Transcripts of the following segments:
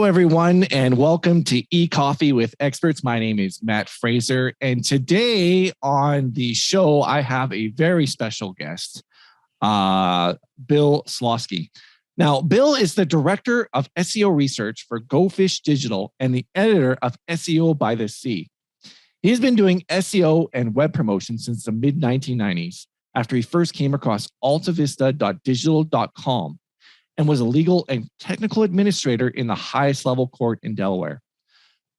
everyone, and welcome to Ecoffee with Experts. My name is Matt Fraser, and today on the show, I have a very special guest, Bill Slawski. Now, Bill is the director of SEO research for Go Fish Digital and the editor of SEO by the Sea. He's been doing SEO and web promotion since the mid-1990s after he first came across altavista.digital.com and was a legal and technical administrator in the highest level court in Delaware.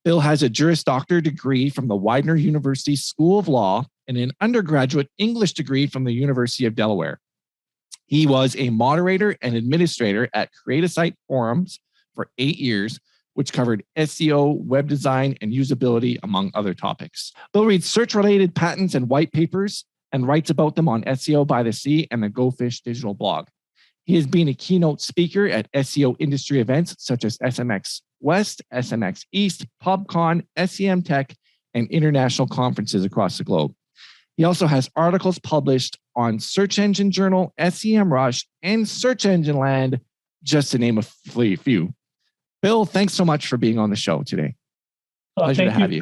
Bill has a Juris Doctor degree from the Widener University School of Law and an undergraduate English degree from the University of Delaware. He was a moderator and administrator at Create a Site forums for 8 years, which covered SEO, web design, and usability, among other topics. Bill reads search-related patents and white papers and writes about them on SEO by the Sea and the Go Fish Digital blog. He has been a keynote speaker at SEO industry events such as SMX West, SMX East, PubCon, SEM Tech, and international conferences across the globe. He also has articles published on Search Engine Journal, SEMrush, and Search Engine Land, just to name a few. Bill, thanks so much for being on the show today. Pleasure to have you.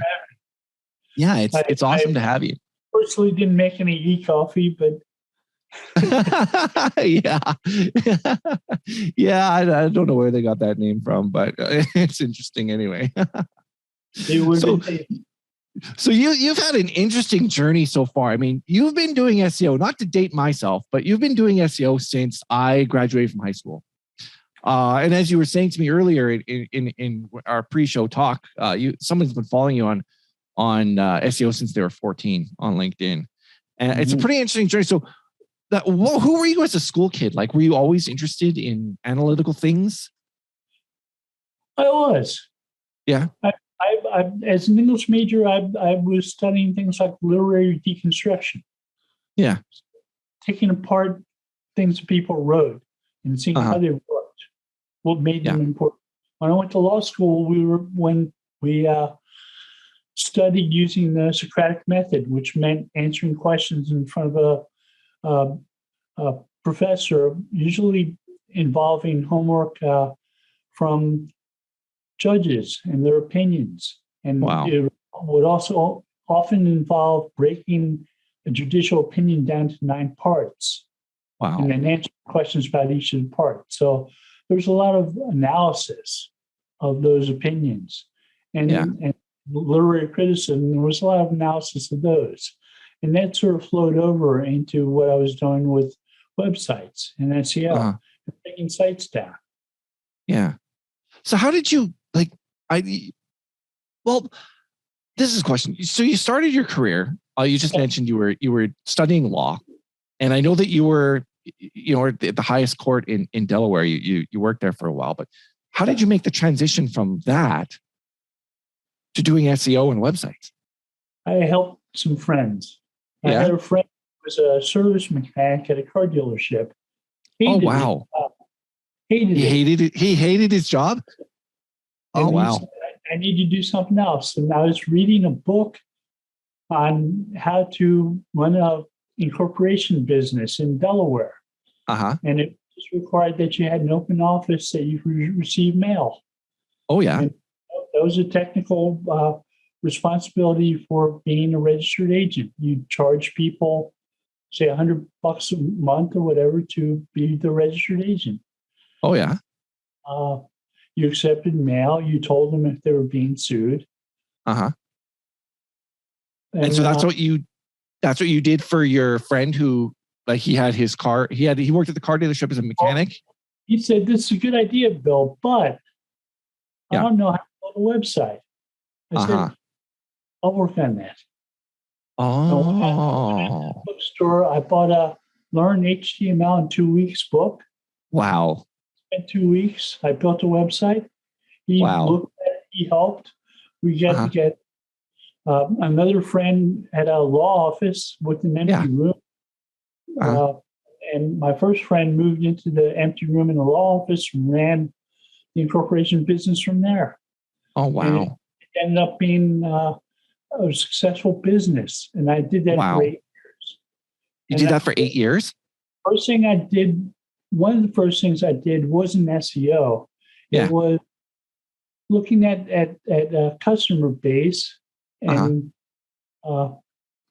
Yeah, it's awesome to have you. Personally, didn't make any Ecoffee, but yeah, yeah. I don't know where they got that name from, but it's interesting anyway. So you've had an interesting journey so far. I mean, you've been doing SEO, not to date myself, but you've been doing SEO since I graduated from high school. And as you were saying to me earlier in our pre-show talk, someone's been following you on SEO since they were 14 on LinkedIn, and it's a pretty interesting journey. So, who were you as a school kid? Like, were you always interested in analytical things? I was. Yeah. I as an English major, I was studying things like literary deconstruction. Yeah. Taking apart things that people wrote and seeing how they worked, what made them important. When I went to law school, we studied using the Socratic method, which meant answering questions in front of a professor, usually involving homework from judges and their opinions. And it would also often involve breaking a judicial opinion down to 9 parts. Wow. And then answering questions about each of the parts. So there's a lot of analysis of those opinions. And literary criticism, there was a lot of analysis of those. And that sort of flowed over into what I was doing with websites and SEO, taking sites down. Yeah. So how did you this is a question. So you started your career. You just mentioned you were studying law, and I know that you were at the highest court in Delaware. You worked there for a while, but how did you make the transition from that to doing SEO and websites? I helped some friends. I had a friend who was a service mechanic at a car dealership. He hated his job? And said, I need to do something else. And I was reading a book on how to run an incorporation business in Delaware. And it just required that you had an open office that you could receive mail. Oh, yeah. And that was a technical responsibility for being a registered agent. You charge people, say, $100 a month or whatever to be the registered agent. Oh, yeah. You accepted mail. You told them if they were being sued. And so that's what you did for your friend who, like, he had his car. He worked at the car dealership as a mechanic. He said, "This is a good idea, Bill, but I don't know how to build a website." I said, "I'll work on that." Oh. Bookstore. I bought a Learn HTML in 2 weeks book. Wow. Spent 2 weeks. I built a website. He looked at it. He helped. We got to get another friend at a law office with an empty room. And my first friend moved into the empty room in the law office and ran the incorporation business from there. Oh, wow. And it ended up being a successful business. And I did that for 8 years. You did that for 8 years? First thing I did, one of the first things I did wasn't SEO. It was looking at a customer base and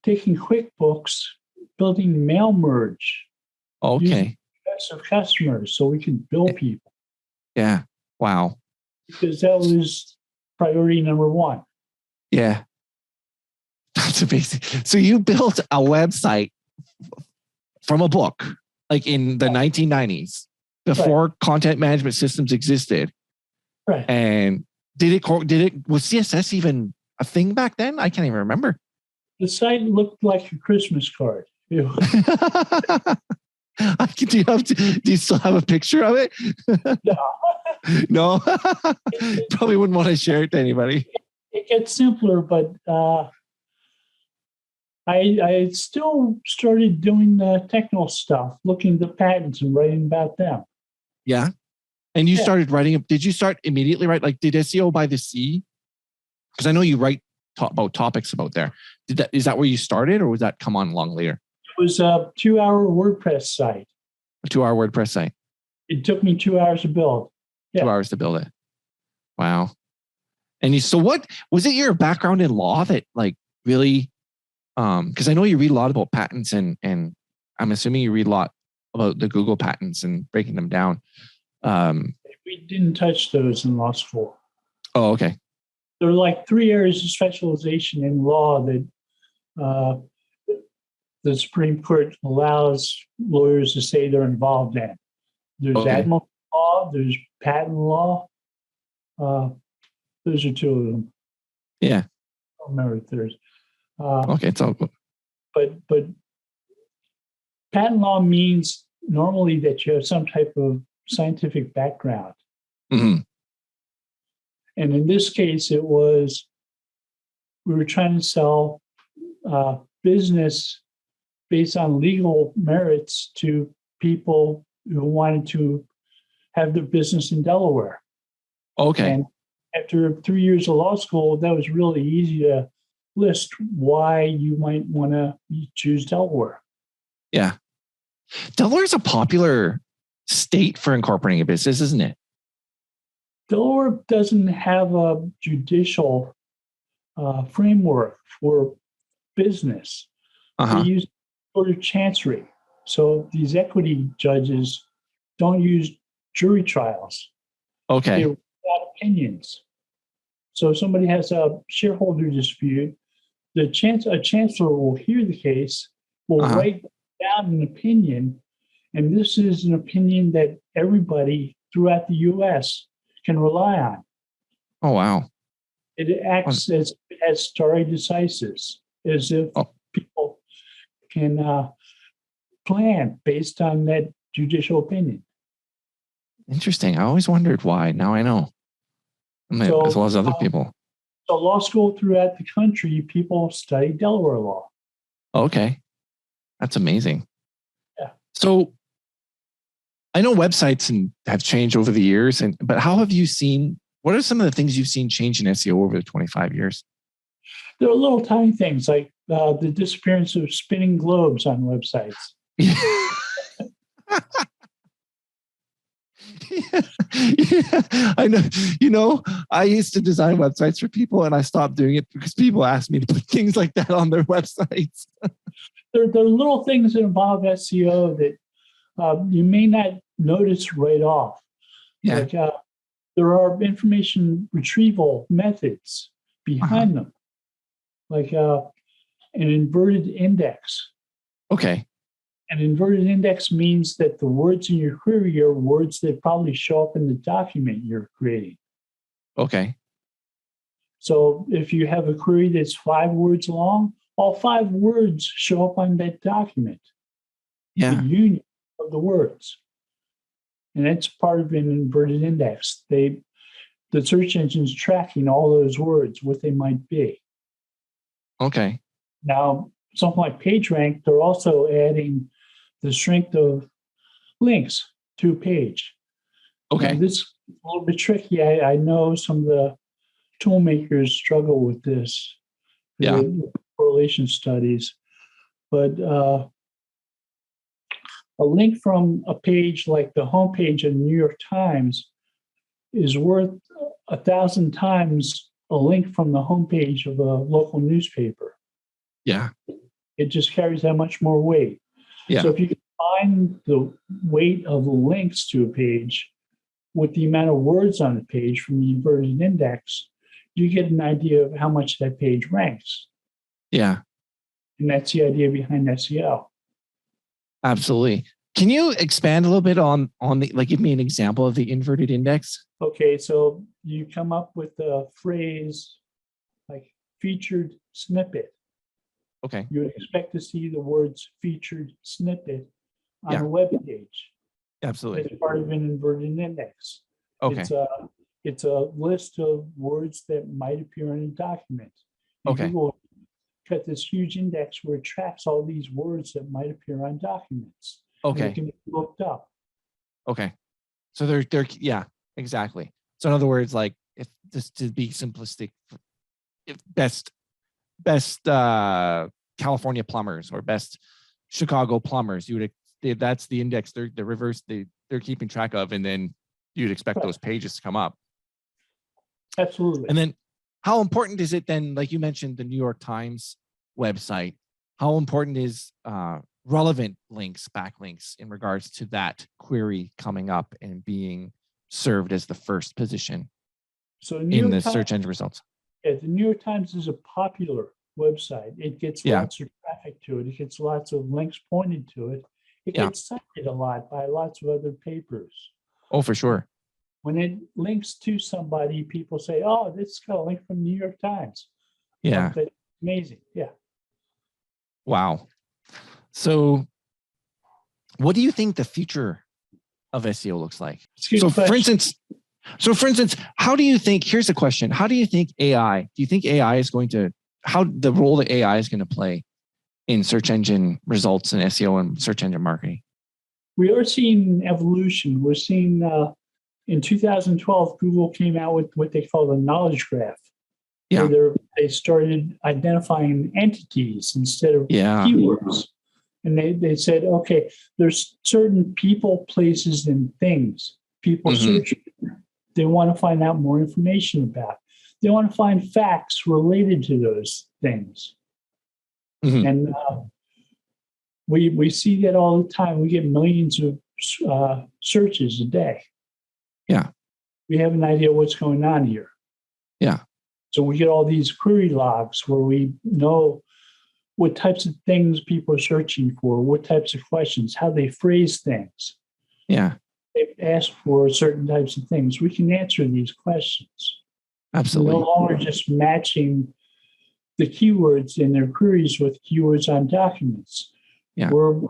taking QuickBooks, building mail merge. Okay. Of customers so we can bill people. Yeah. Wow. Because that was priority number one. Yeah. That's amazing. So you built a website from a book, like in the 1990s, before content management systems existed. Right. And was CSS even a thing back then? I can't even remember. The site looked like a Christmas card. Do you still have a picture of it? No. Probably wouldn't want to share it to anybody. It gets simpler, but I still started doing the technical stuff, looking at the patents and writing about them. Yeah. And you started writing. Did you start immediately write? Like, did SEO by the Sea? Because I know you write about topics about there. Is that where you started, or was that come on long later? It was a 2-hour WordPress site. A 2-hour WordPress site. It took me 2 hours to build. 2 hours to build it. Wow. And so what was it your background in law that like really, because I know you read a lot about patents and I'm assuming you read a lot about the Google patents and breaking them down. We didn't touch those in law school. Oh, okay. There are like 3 areas of specialization in law that the Supreme Court allows lawyers to say they're involved in. There's admiralty law, there's patent law. Those are 2 of them. Yeah. I don't remember the third. Okay, it's all good. But patent law means normally that you have some type of scientific background. Mm-hmm. And in this case, we were trying to sell business based on legal merits to people who wanted to have their business in Delaware. Okay. And after 3 years of law school, that was really easy to list why you might want to choose Delaware. Yeah. Delaware is a popular state for incorporating a business, isn't it? Delaware doesn't have a judicial framework for business. They use court of chancery. So these equity judges don't use jury trials. Okay. They write out opinions. So if somebody has a shareholder dispute, a chancellor will hear the case, will write down an opinion, and this is an opinion that everybody throughout the U.S. can rely on. Oh, wow. It acts as stare decisis, as if people can plan based on that judicial opinion. Interesting. I always wondered why. Now I know. As well as other people. So law school throughout the country, people study Delaware law. Okay. That's amazing. Yeah. So I know websites have changed over the years, but how have you seen, what are some of the things you've seen change in SEO over the 25 years? There are little tiny things like the disappearance of spinning globes on websites. I know. I used to design websites for people and I stopped doing it because people asked me to put things like that on their websites. There are little things that involve SEO that you may not notice right off. Yeah. Like, there are information retrieval methods behind them, like an inverted index. Okay. An inverted index means that the words in your query are words that probably show up in the document you're creating. Okay. So if you have a query that's 5 words long, all 5 words show up on that document. Yeah. The union of the words. And that's part of an inverted index. The search engine's tracking all those words, what they might be. Okay. Now, something like PageRank, they're also adding the strength of links to a page. Okay. Now, this is a little bit tricky. I know some of the tool makers struggle with this. Yeah. Correlation studies. But a link from a page like the homepage of the New York Times is worth 1,000 times a link from the homepage of a local newspaper. Yeah. It just carries that much more weight. Yeah. So if you can find the weight of the links to a page with the amount of words on the page from the inverted index, you get an idea of how much that page ranks. Yeah. And that's the idea behind SEO. Absolutely. Can you expand a little bit on the, like, give me an example of the inverted index? Okay, so you come up with a phrase like featured snippet. Okay. You would expect to see the words featured snippet on Yeah. a web page. Absolutely. As part of an inverted index. Okay. It's a list of words that might appear in a document. And Okay. Google got this huge index where it tracks all these words that might appear on documents. And they Okay. can be looked up. Okay. So they're yeah, exactly. So in other words, like, if just to be simplistic, if best California plumbers or best Chicago plumbers, that's the index they're keeping track of, and then you'd expect those pages to come up. Absolutely. And then how important is it then, like you mentioned, the New York Times website, how important is relevant links, backlinks, in regards to that query coming up and being served as the first position in the search engine results? Yeah, the New York Times is a popular website. It gets lots of traffic to it. It gets lots of links pointed to it. It gets cited a lot by lots of other papers. Oh, for sure. When it links to somebody, people say, oh, this got a link from the New York Times. Yeah. That's amazing. Yeah. Wow. So what do you think the future of SEO looks like? So for instance, how do you think, here's the question. How do you think do you think AI is going to, how the role that AI is going to play in search engine results and SEO and search engine marketing? We are seeing evolution. We're seeing in 2012, Google came out with what they call the knowledge graph. Yeah. Where they started identifying entities instead of keywords. And they said, okay, there's certain people, places, and things people search for. They want to find out more information about. They want to find facts related to those things. And we see that all the time. We get millions of searches a day. Yeah. We have an idea what's going on here. Yeah. So we get all these query logs where we know what types of things people are searching for, what types of questions, how they phrase things. Yeah. They've asked for certain types of things. We can answer these questions. Absolutely. We're no longer just matching the keywords in their queries with keywords on documents. Yeah. We're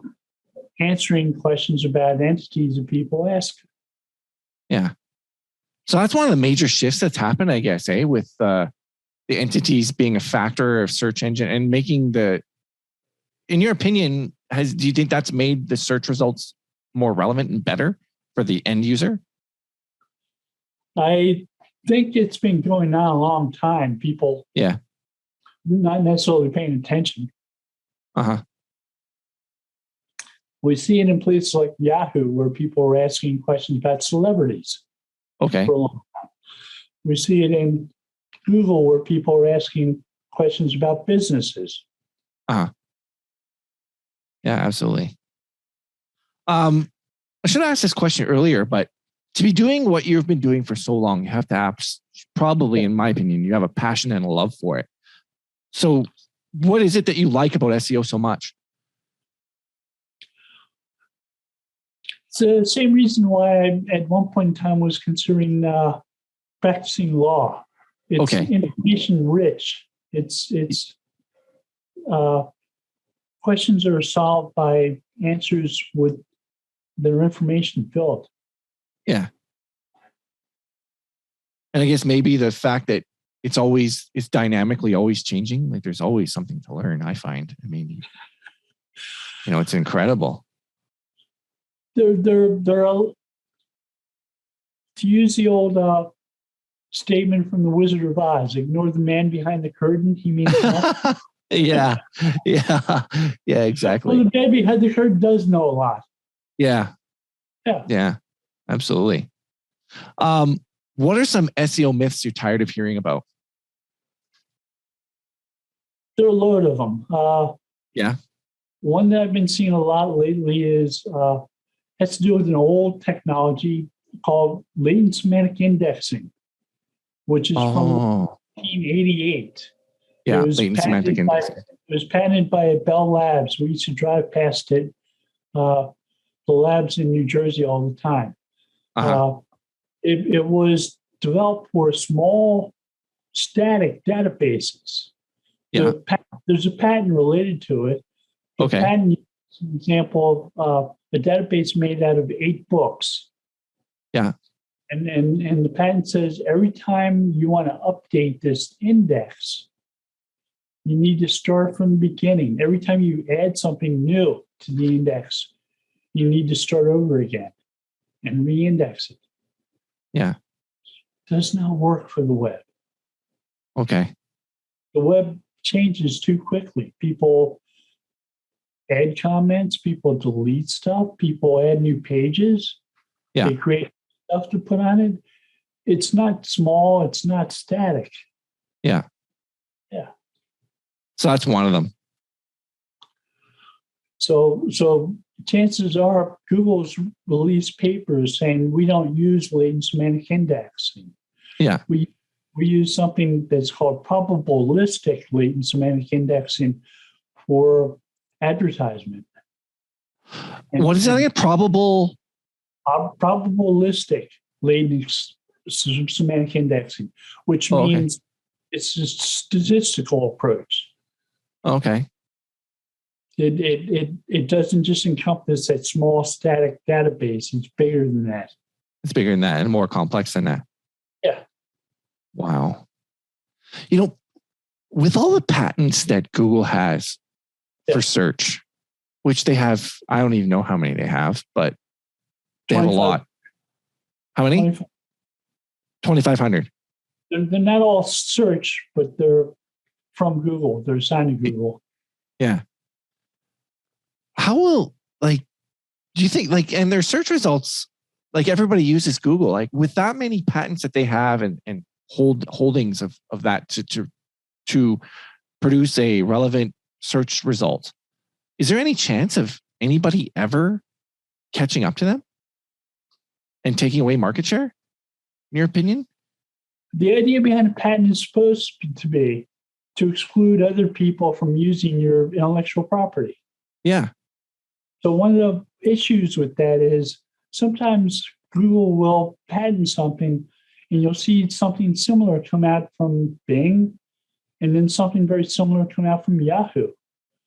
answering questions about entities that people ask. Yeah. So that's one of the major shifts that's happened, I guess, with the entities being a factor of search engine and making in your opinion, do you think that's made the search results more relevant and better for the end user? I think it's been going on a long time. People not necessarily paying attention. We see it in places like Yahoo, where people are asking questions about celebrities. Okay. For a long time. We see it in Google, where people are asking questions about businesses. Yeah, absolutely. I should have asked this question earlier, but to be doing what you've been doing for so long, you have to probably, in my opinion, you have a passion and a love for it. So what is it that you like about SEO so much? It's the same reason why I, at one point in time, was considering practicing law. It's information rich. It's questions are solved by answers with their information filled. Yeah. And I guess maybe the fact that it's dynamically always changing. Like there's always something to learn, I find. I mean, it's incredible. There are, to use the old statement from The Wizard of Oz, ignore the man behind the curtain. He means nothing. Yeah, exactly. Well, the man behind the curtain does know a lot. Yeah, absolutely. What are some SEO myths you're tired of hearing about? There are a load of them. Yeah. One that I've been seeing a lot lately has to do with an old technology called latent semantic indexing, which is from 1988. Yeah, latent semantic indexing. It was patented by Bell Labs. We used to drive past it, the labs in New Jersey all the time. It was developed for small static databases. Yeah. There's a patent related to it. The patent is an example of a database made out of 8 books. Yeah. And the patent says every time you want to update this index, you need to start from the beginning. Every time you add something new to the index, you need to start over again and re-index it. Yeah. Does not work for the web. Okay. The web changes too quickly. People add comments, people delete stuff, people add new pages. Yeah. They create stuff to put on it. It's not small, it's not static. Yeah. Yeah. So that's one of them. So chances are Google's released papers saying we don't use latent semantic indexing. Yeah. We use something that's called probabilistic latent semantic indexing for advertisement. What is that again? Probabilistic latent semantic indexing, which means it's a statistical approach. Okay. It doesn't just encompass that small static database. It's bigger than that. It's bigger than that and more complex than that. Yeah. Wow. You know, with all the patents that Google has for search, which they have, I don't even know how many they have, but they have a lot. How many? 2,500. They're not all search, but they're from Google. They're assigned to Google. Yeah. How will, do you think, and their search results, everybody uses Google, with that many patents that they have and holdings of that to produce a relevant search result, is there any chance of anybody ever catching up to them and taking away market share, in your opinion? The idea behind a patent is supposed to be to exclude other people from using your intellectual property. Yeah. So one of the issues with that is sometimes Google will patent something and you'll see something similar come out from Bing and then something very similar come out from Yahoo.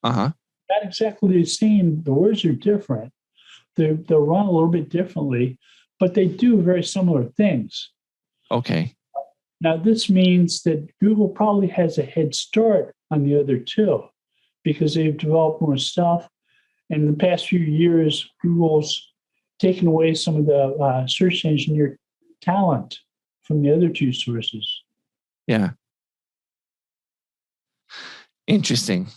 Uh-huh. Not exactly the same. The words are different. They're run a little bit differently, but they do very similar things. Okay. Now, this means that Google probably has a head start on the other two because they've developed more stuff. In the past few years, Google's taken away some of the search engineer talent from the other two sources. Yeah. Interesting.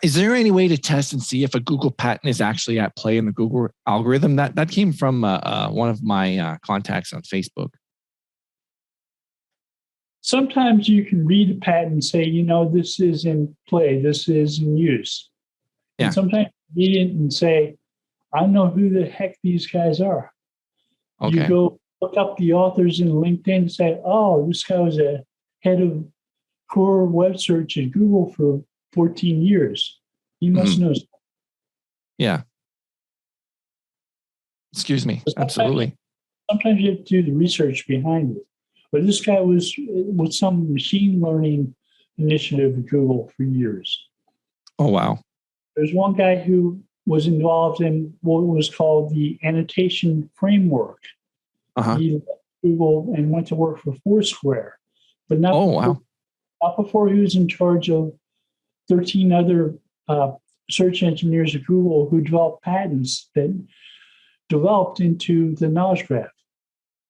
Is there any way to test and see if a Google patent is actually at play in the Google algorithm? That came from one of my contacts on Facebook. Sometimes you can read a patent and say, this is in play, this is in use. Yeah. And sometimes you read it and say, I don't know who the heck these guys are. Okay. You go look up the authors in LinkedIn and say, oh, this guy was a head of core web search at Google for 14 years. He must know. Yeah. Excuse me. Absolutely. Sometimes you have to do the research behind it. But this guy was some machine learning initiative at Google for years. Oh, wow. There's one guy who was involved in what was called the annotation framework. Uh-huh. He left Google and went to work for Foursquare, but not before he was in charge of 13 other search engineers at Google who developed patents that developed into the knowledge graph.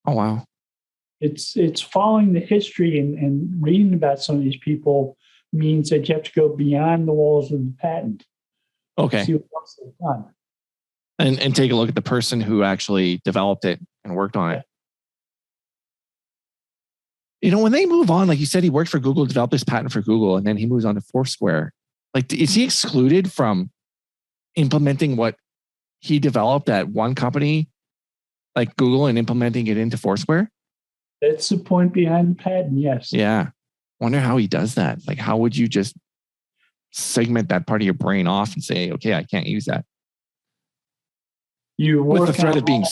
Oh, wow. It's following the history and reading about some of these people means that you have to go beyond the walls of the patent. Okay. See what else they've done. And take a look at the person who actually developed it and worked on it. when they move on, like you said, he worked for Google, developed this patent for Google, and then he moves on to Foursquare. Like, is he excluded from implementing what he developed at one company like Google and implementing it into Foursquare? That's the point behind the patent, yes. Yeah. Wonder how he does that. Like, how would you just segment that part of your brain off and say, okay, I can't use that? You with the threat of being...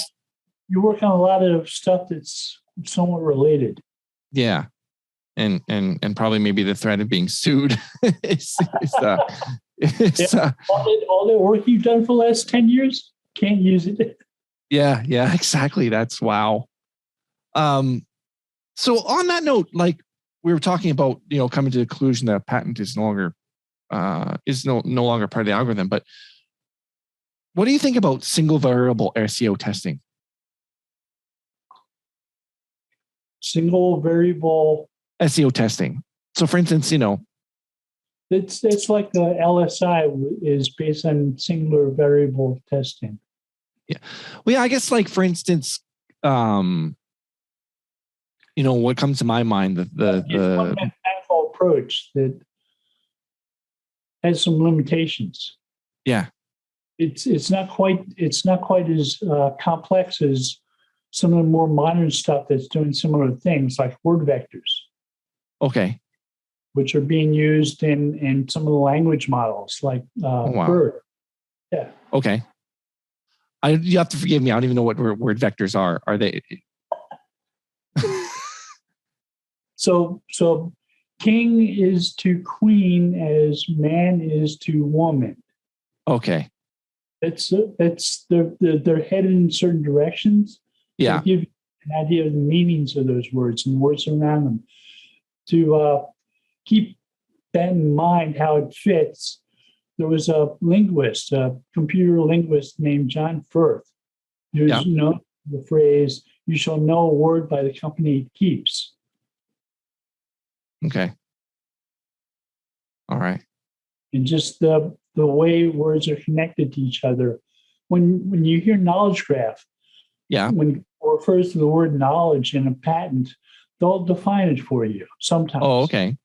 You work on a lot of stuff that's somewhat related. Yeah. And probably maybe the threat of being sued all that work you've done for the last 10 years, can't use it. Yeah, exactly. That's wow. So on that note, like we were talking about, coming to the conclusion that patent is no longer part of the algorithm. But what do you think about single variable SEO testing? Single variable SEO testing. So for instance, it's like the LSI is based on singular variable testing. Yeah. Well, yeah, I guess like for instance, what comes to my mind, the one mathematical approach that has some limitations. Yeah. It's not quite as complex as some of the more modern stuff that's doing similar things like word vectors. Okay. Which are being used in some of the language models like Bird. Yeah. Okay. You have to forgive me. I don't even know what word vectors are. Are they? So king is to queen as man is to woman. Okay. They're headed in certain directions. Yeah. They give you an idea of the meanings of those words and words around them. To keep that in mind, how it fits, there was a linguist, a computer linguist named John Firth, who's known for the phrase, "You shall know a word by the company it keeps." Okay. All right. And just the way words are connected to each other. When you hear knowledge graph, when it refers to the word knowledge in a patent, they'll define it for you sometimes. Oh, okay.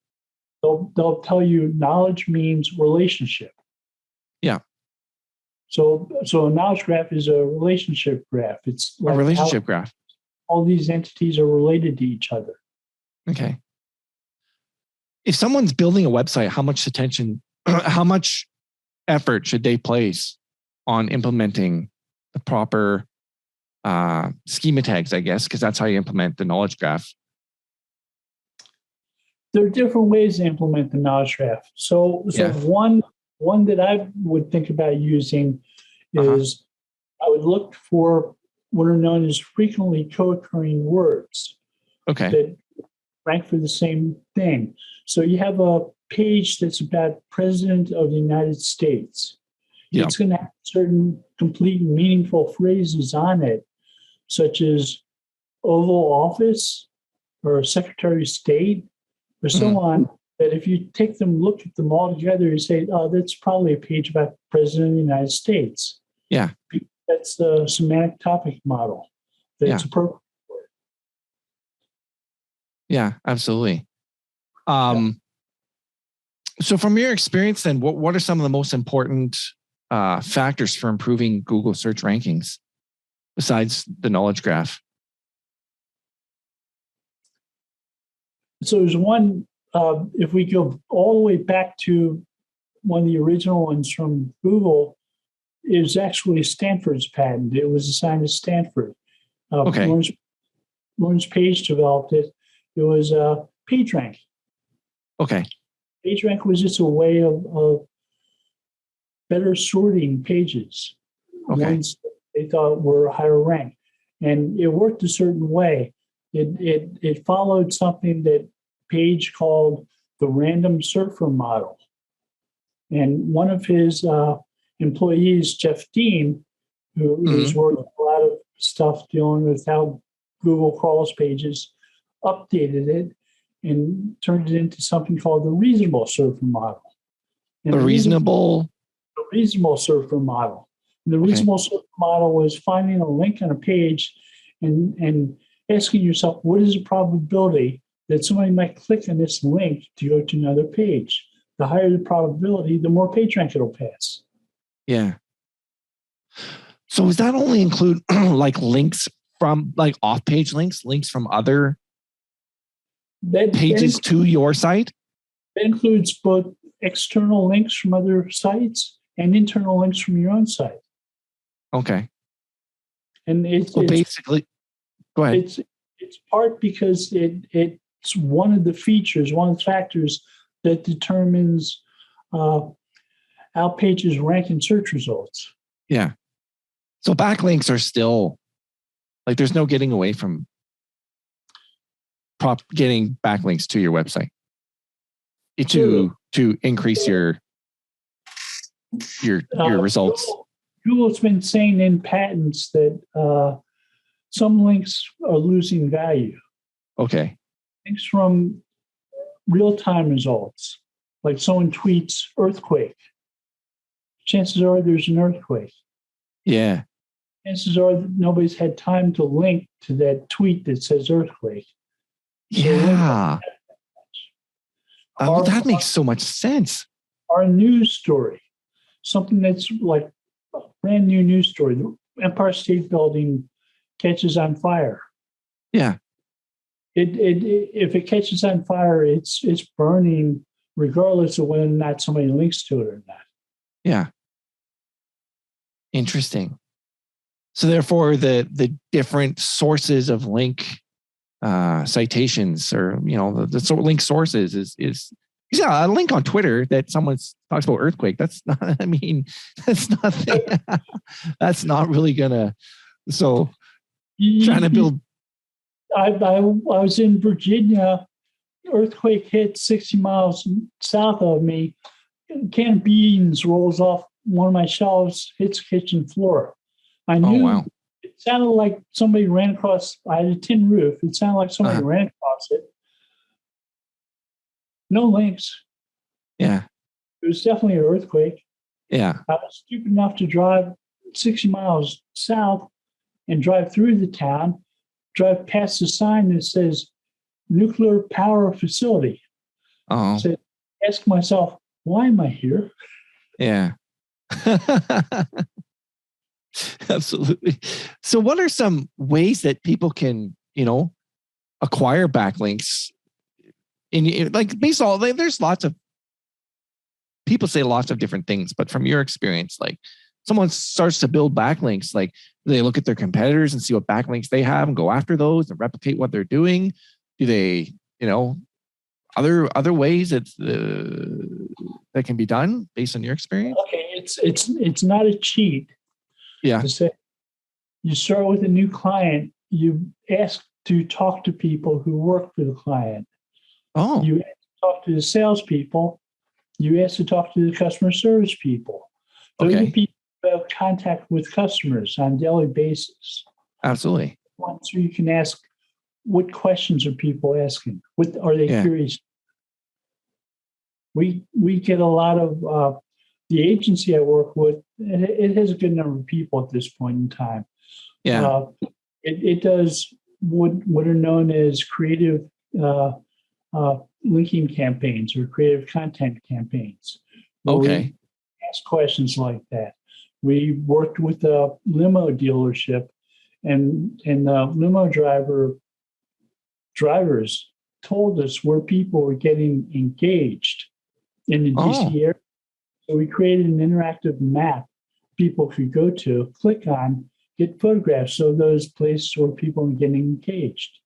They'll tell you knowledge means relationship. Yeah. So a knowledge graph is a relationship graph. It's like a relationship graph. All these entities are related to each other. Okay. If someone's building a website, how much effort should they place on implementing the proper schema tags, I guess, because that's how you implement the knowledge graph? There are different ways to implement the knowledge graph. So one that I would think about using is I would look for what are known as frequently co-occurring words. Okay. That rank for the same thing. So you have a page that's about President of the United States. Yeah. It's going to have certain complete and meaningful phrases on it, such as Oval Office or Secretary of State or so on, that if you look at them all together, you say, oh, that's probably a page about the President of the United States. Yeah. That's the semantic topic model that's appropriate for it. Yeah, absolutely. So from your experience then, what are some of the most important factors for improving Google search rankings besides the knowledge graph? So there's one, if we go all the way back to one of the original ones from Google, it was actually Stanford's patent. It was assigned to Stanford. Okay. Lawrence Page developed it. It was PageRank. Okay. PageRank was just a way of better sorting pages. Okay. Ones they thought were higher rank. And it worked a certain way. It followed something that Page called the random surfer model. And one of his employees, Jeff Dean, who's worked a lot of stuff dealing with how Google crawls pages, updated it and turned it into something called the reasonable surfer model. And the reasonable surfer model. And the reasonable surfer model was finding a link on a page and asking yourself, what is the probability that somebody might click on this link to go to another page. The higher the probability, the more PageRank it'll pass. Yeah. So does that only include like links from like off-page links from other pages to your site? That includes both external links from other sites and internal links from your own site. Okay. And it's basically, go ahead. It's part because it's one of the features, one of the factors that determines how pages rank in search results. Yeah. So backlinks are still like there's no getting away from getting backlinks to your website to increase your results. Google's been saying in patents that some links are losing value. Okay. Links from real-time results, like someone tweets earthquake. Chances are there's an earthquake. Yeah. Chances are that nobody's had time to link to that tweet that says earthquake. Yeah. That makes so much sense. Our news story, something that's like a brand new news story. The Empire State Building catches on fire. Yeah. If it catches on fire, it's burning regardless of whether or not somebody links to it or not. Yeah. Interesting. So therefore, the different sources of link citations, or the link sources is a link on Twitter that someone talks about earthquake. That's not. I mean, that's nothing. That's not really gonna. So trying to build. I was in Virginia. Earthquake hit 60 miles south of me. A can of beans rolls off one of my shelves, hits the kitchen floor. I knew. Oh, wow. It sounded like somebody ran across. I had a tin roof. It sounded like somebody ran across it. No links. Yeah. It was definitely an earthquake. Yeah. I was stupid enough to drive 60 miles south and drive through the town, drive past the sign that says nuclear power facility. Oh. So ask myself, why am I here? Yeah. Absolutely. So what are some ways that people can, acquire backlinks? Like based on, there's lots of people say lots of different things, but from your experience, like someone starts to build backlinks, like they look at their competitors and see what backlinks they have and go after those and replicate what they're doing. Do they, other ways that can be done based on your experience? Okay, it's not a cheat. Yeah. To say you start with a new client, you ask to talk to people who work for the client. Oh. You ask to talk to the salespeople. You ask to talk to the customer service people. Those are the people who have contact with customers on a daily basis. Absolutely. So you can ask, what questions are people asking? What are they curious? We get a lot of the agency I work with. It has a good number of people at this point in time. Yeah. It does what are known as creative linking campaigns or creative content campaigns. Okay. We ask questions like that. We worked with a limo dealership, and the limo drivers told us where people were getting engaged in the DC area. So we created an interactive map people could go to, click on, get photographs of those places where people were getting engaged.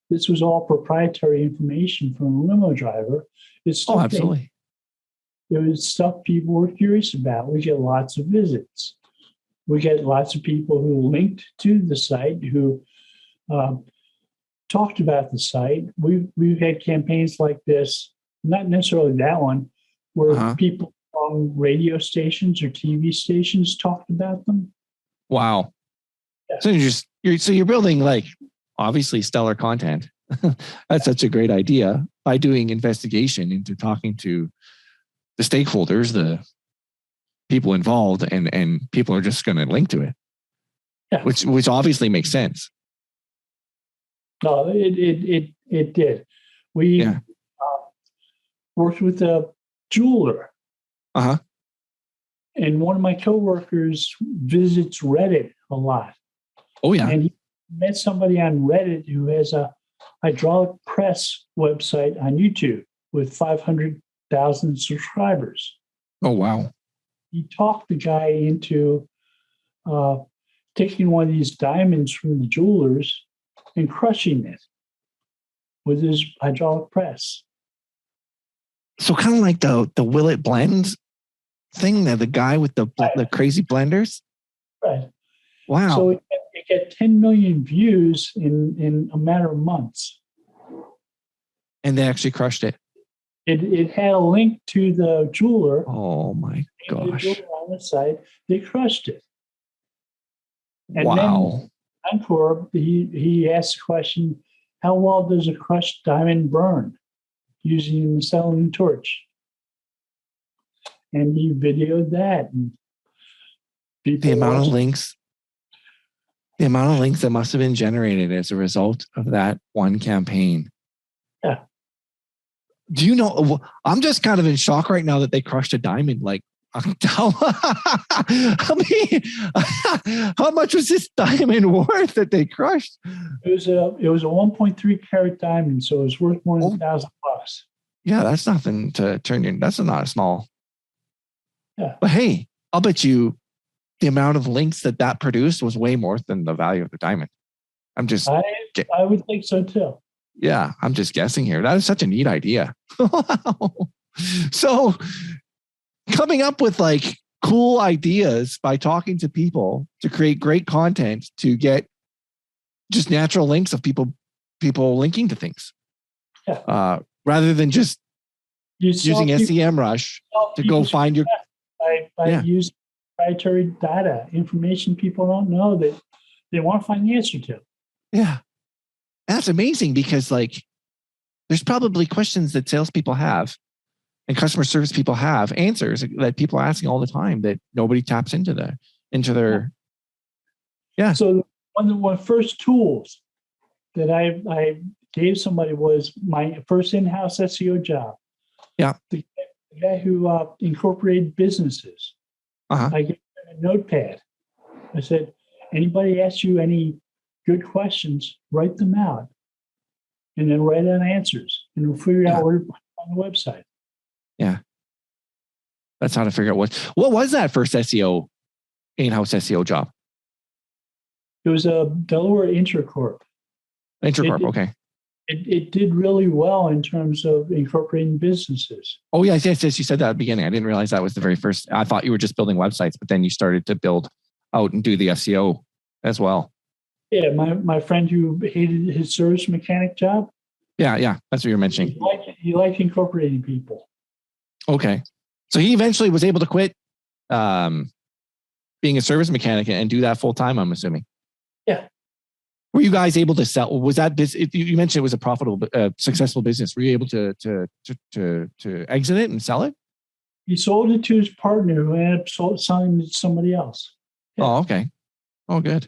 This was all proprietary information from a limo driver. Absolutely. It was stuff people were curious about. We get lots of visits. We get lots of people who linked to the site, who talked about the site. We've had campaigns like this, not necessarily that one, where people from radio stations or TV stations talked about them. Wow. Yeah. So you're building like obviously stellar content. That's such a great idea by doing investigation into talking to the stakeholders, the people involved, and people are just going to link to it, which obviously makes sense. No, it did. We worked with a jeweler. And one of my coworkers visits Reddit a lot. Oh, yeah. And he met somebody on Reddit who has a hydraulic press website on YouTube with 500,000 subscribers. Oh, wow. He talked the guy into taking one of these diamonds from the jewelers and crushing it with his hydraulic press. So kind of like the Will It Blend thing, the guy with the crazy blenders. Right. Wow. So it got 10 million views in a matter of months. And they actually crushed it. It had a link to the jeweler. Oh my gosh. The jeweler on the site, they crushed it. And wow. then Encore, he asked the question, how well does a crushed diamond burn using an acetylene torch? And he videoed that. And the amount of links that must have been generated as a result of that one campaign. Yeah. Do you know, I'm just kind of in shock right now that they crushed a diamond. Like, how much was this diamond worth that they crushed? It was a 1.3 carat diamond, so it was worth more than $1,000. Yeah, that's nothing to turn in. That's not a small. Yeah. But hey, I'll bet you the amount of links that produced was way more than the value of the diamond. I would think so too. Yeah, I'm just guessing here. That is such a neat idea. So coming up with like cool ideas by talking to people to create great content to get just natural links of people linking to things. Yeah. Rather than just using SEMrush to go find your by using proprietary data, information people don't know that they want to find the answer to. Yeah. And that's amazing because like there's probably questions that salespeople have and customer service people have, answers that people are asking all the time that nobody taps into their. Yeah. So one of the first tools that I gave somebody was my first in-house SEO job. Yeah. The guy who incorporated businesses. I gave him a notepad. I said, anybody asks you any good questions, write them out. And then write down answers. And we'll figure out where to put them on the website. Yeah. That's how to figure out what was that first SEO, in-house SEO job? It was a Delaware Intercorp. Okay. It did really well in terms of incorporating businesses. Oh, yes. You said that at the beginning. I didn't realize that was the very first. I thought you were just building websites, but then you started to build out and do the SEO as well. Yeah, my friend who hated his service mechanic job. Yeah. That's what you're mentioning. He liked incorporating people. Okay. So he eventually was able to quit being a service mechanic and do that full time, I'm assuming. Yeah. Were you guys able to sell? Was that business? You mentioned it was a profitable, successful business. Were you able to exit it and sell it? He sold it to his partner, who ended up selling it to somebody else. Yeah. Oh, okay. Oh, good.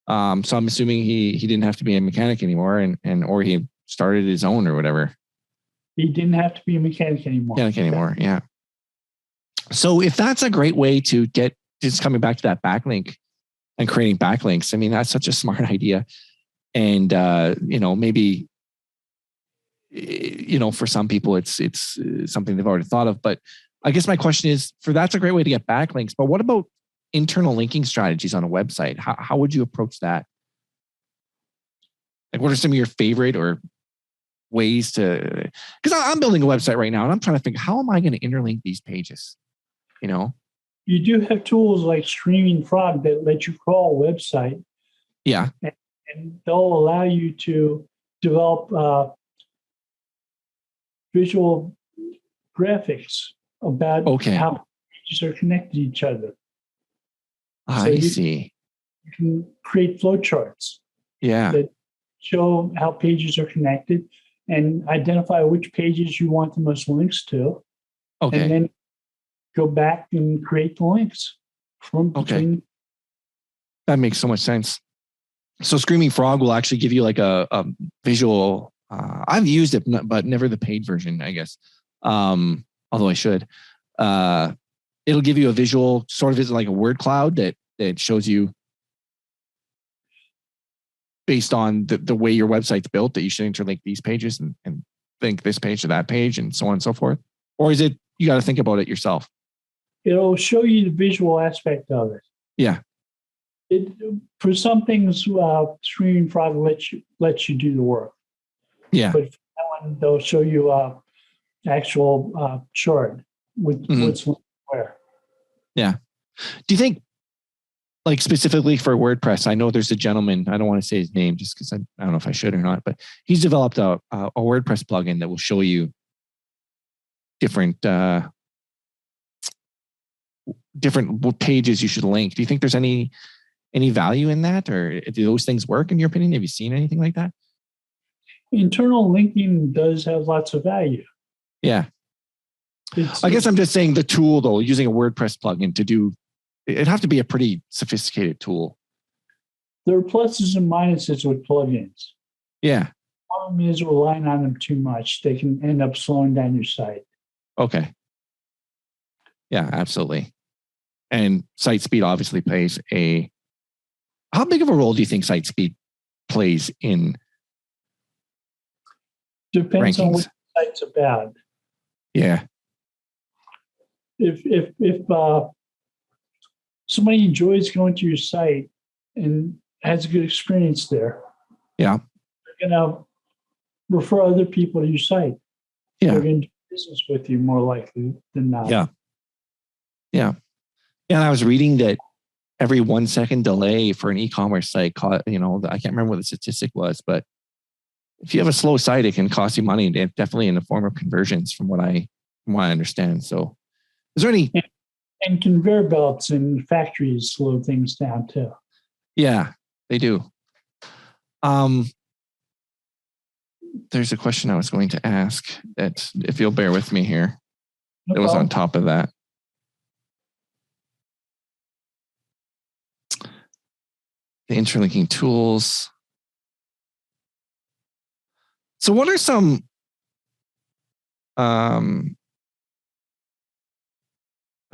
So I'm assuming he didn't have to be a mechanic anymore, or he started his own or whatever. He didn't have to be a mechanic anymore. Yeah. So if that's a great way to get, just coming back to that backlink and creating backlinks, I mean, that's such a smart idea. And, maybe, for some people, it's something they've already thought of. But I guess my question is, that's a great way to get backlinks. But what about internal linking strategies on a website? How would you approach that? Like, what are some of your favorite or ways to, because I'm building a website right now and I'm trying to think, how am I going to interlink these pages? You do have tools like Screaming Frog that let you crawl a website. Yeah. And they'll allow you to develop visual graphics about how pages are connected to each other. I see. You can create flowcharts. Yeah. That show how pages are connected and identify which pages you want the most links to. Okay. And then go back and create the links from between. Okay. That makes so much sense. So Screaming Frog will actually give you like a visual I've used it, but never the paid version, I guess. Although I should. It'll give you a visual, sort of is like a word cloud that shows you based on the way your website's built that you should interlink these pages and think this page to that page and so on and so forth? Or is it, you got to think about it yourself? It'll show you the visual aspect of it. Yeah. For some things, Screaming Frog lets you do the work. Yeah. But for that one, they'll show you actual chart with what's where. Yeah. Do you think, like specifically for WordPress, I know there's a gentleman, I don't want to say his name just because I don't know if I should or not, but he's developed a WordPress plugin that will show you different pages you should link. Do you think there's any value in that, or do those things work in your opinion? Have you seen anything like that? Internal linking does have lots of value. Yeah. I guess I'm just saying the tool though, using a WordPress plugin to do, it'd have to be a pretty sophisticated tool. There are pluses and minuses with plugins. Yeah. The problem is relying on them too much. They can end up slowing down your site. Okay. Yeah, absolutely. And site speed obviously plays how big of a role do you think site speed plays in Depends rankings? on what the site's about. Yeah. If somebody enjoys going to your site and has a good experience there, yeah, they're going to refer other people to your site. Yeah. They're going to do business with you more likely than not. Yeah. Yeah. Yeah. And I was reading that every 1 second delay for an e-commerce site, I can't remember what the statistic was, but if you have a slow site, it can cost you money, definitely in the form of conversions from what I understand. So is there any... And conveyor belts in factories slow things down too. Yeah, they do. There's a question I was going to ask that, if you'll bear with me here, it was on top of that. The interlinking tools. So what are some I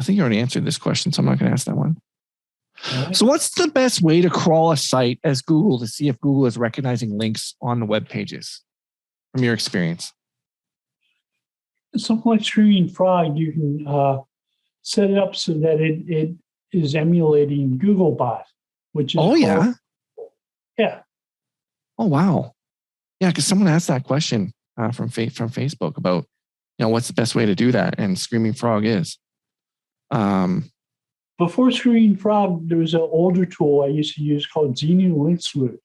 think you already answered this question, so I'm not going to ask that one. Okay. So what's the best way to crawl a site as Google to see if Google is recognizing links on the web pages from your experience? Something like Screaming Frog, you can set it up so that it is emulating Googlebot, which is yeah. Yeah. Oh, wow. Yeah, because someone asked that question from Facebook about, what's the best way to do that, and Screaming Frog is. Before Screaming Frog, there was an older tool I used to use called Xenu Link Sleuth.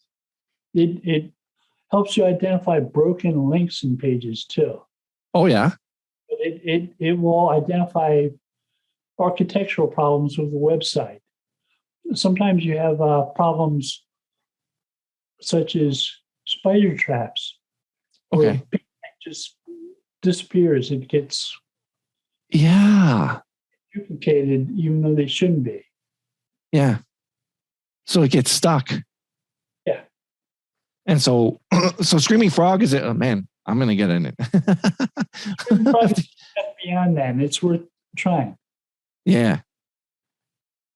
It helps you identify broken links in pages too. Oh yeah. It will identify architectural problems with the website. Sometimes you have problems such as spider traps. Okay. Where it just disappears. It gets duplicated even though they shouldn't be. Yeah. So it gets stuck. Yeah. And so Screaming Frog is it? Oh man, I'm gonna get in it. Beyond that, and it's worth trying. Yeah.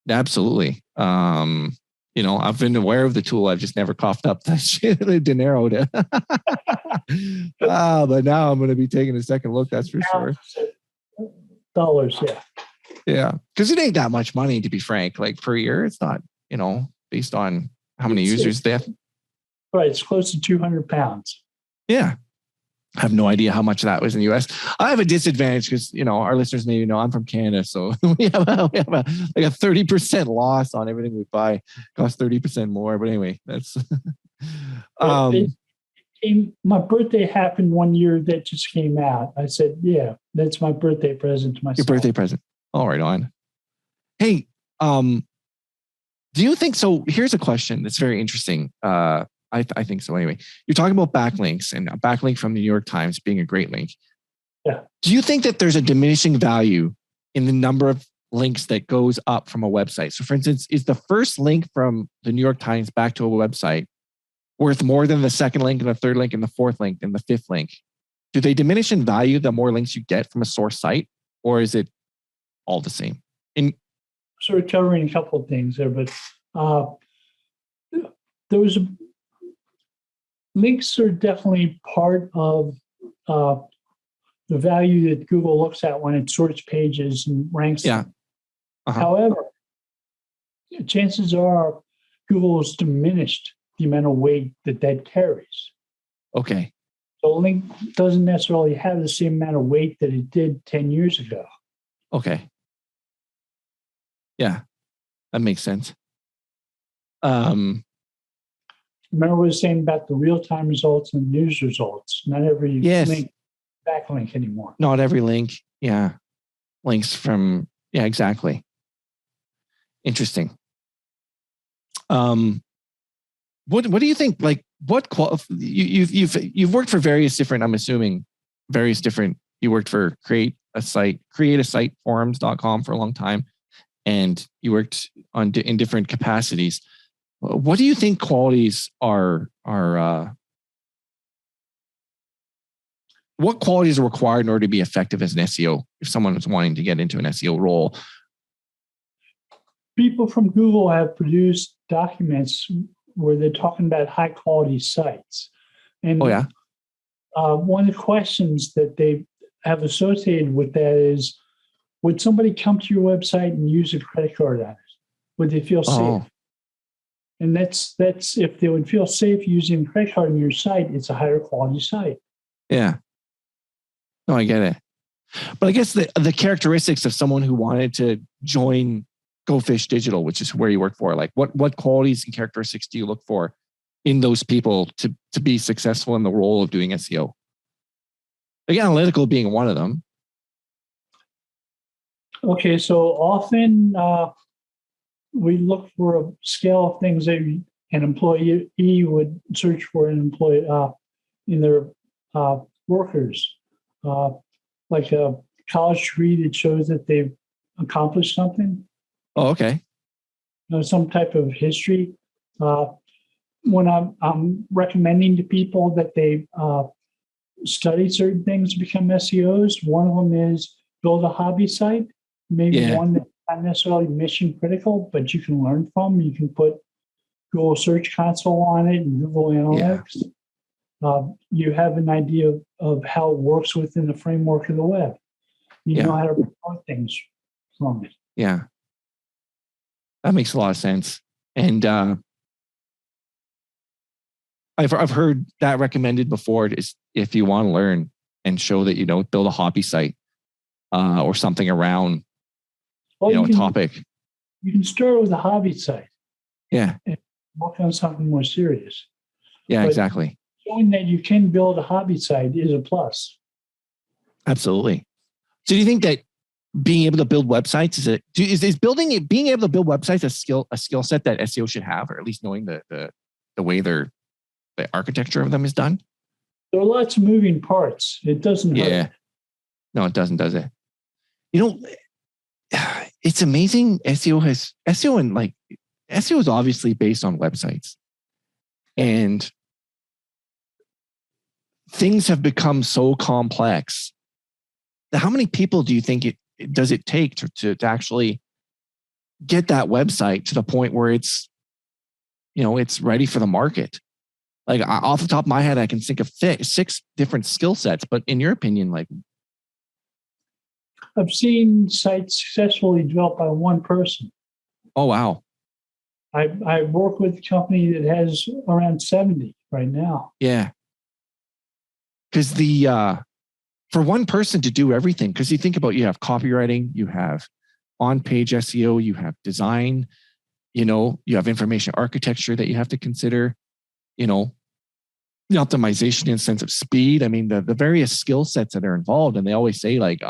Absolutely. I've been aware of the tool. I've just never coughed up the dinero to. But now I'm going to be taking a second look. That's for sure. Dollars, yeah. Yeah, because it ain't that much money, to be frank. Like per year, it's not. Based on how many users they have. Right, it's close to 200 pounds. Yeah. I have no idea how much that was in the US. I have a disadvantage because, our listeners maybe know I'm from Canada. So we have a 30% loss on everything we buy. It costs 30% more. But anyway, that's... my birthday happened one year that just came out. I said, yeah, that's my birthday present to myself. Your birthday present. All right, on. Hey, do you think... So here's a question that's very interesting. I think so anyway. You're talking about backlinks and a backlink from the New York Times being a great link. Yeah. Do you think that there's a diminishing value in the number of links that goes up from a website? So for instance, is the first link from the New York Times back to a website worth more than the second link and the third link and the fourth link and the fifth link? Do they diminish in value the more links you get from a source site, or is it all the same? Sort of covering a couple of things there, but those links are definitely part of the value that Google looks at when it sorts pages and ranks them. However, chances are Google has diminished the amount of weight that carries. Okay. So a link doesn't necessarily have the same amount of weight that it did 10 years ago. Okay. Yeah, that makes sense. Remember what I was saying about the real-time results and news results. Not every link backlink anymore. Not every link. Yeah. Links from, exactly. Interesting. What do you think? Like, you've worked for various different, I'm assuming, you worked for create a site forums.com for a long time, and you worked in different capacities. What do you think qualities are what qualities are required in order to be effective as an SEO if someone is wanting to get into an SEO role? People from Google have produced documents where they're talking about high quality sites. And one of the questions that they have associated with that is, would somebody come to your website and use a credit card on it? Would they feel safe? And that's if they would feel safe using a credit card on your site, it's a higher quality site. Yeah. No, I get it. But I guess the characteristics of someone who wanted to join Go Fish Digital, which is where you work for, like what qualities and characteristics do you look for in those people to be successful in the role of doing SEO? Like analytical being one of them. Okay, so often we look for a scale of things that an employee would search for an employee in their workers, like a college degree that shows that they've accomplished something. Oh, okay. Some type of history. When I'm recommending to people that they study certain things to become SEOs, one of them is build a hobby site, maybe one that's not necessarily mission critical, but you can learn from. You can put Google Search Console on it and Google Analytics. You have an idea of how it works within the framework of the web. You know how to promote things from it. Yeah. That makes a lot of sense. And I've heard that recommended before, is if you want to learn and show that, build a hobby site or something around, a topic. You can start with a hobby site. Yeah. And work on something more serious. Yeah, exactly. Showing that you can build a hobby site is a plus. Absolutely. So do you think that being able to build websites is being able to build websites a skill set that SEO should have, or at least knowing the way the architecture of them is done? There are lots of moving parts. It doesn't hurt. No, it doesn't, does it? It's amazing. SEO is obviously based on websites, and things have become so complex. How many people do you think does it take to actually get that website to the point where it's ready for the market? Like off the top of my head, I can think of 6 different skill sets. But in your opinion, like, I've seen sites successfully developed by one person. Oh wow! I work with a company that has around 70 right now. Yeah, because for one person to do everything, because you think about, you have copywriting, you have on-page SEO, you have design, you have information architecture that you have to consider, the optimization in sense of speed. I mean, the various skill sets that are involved, and they always say like,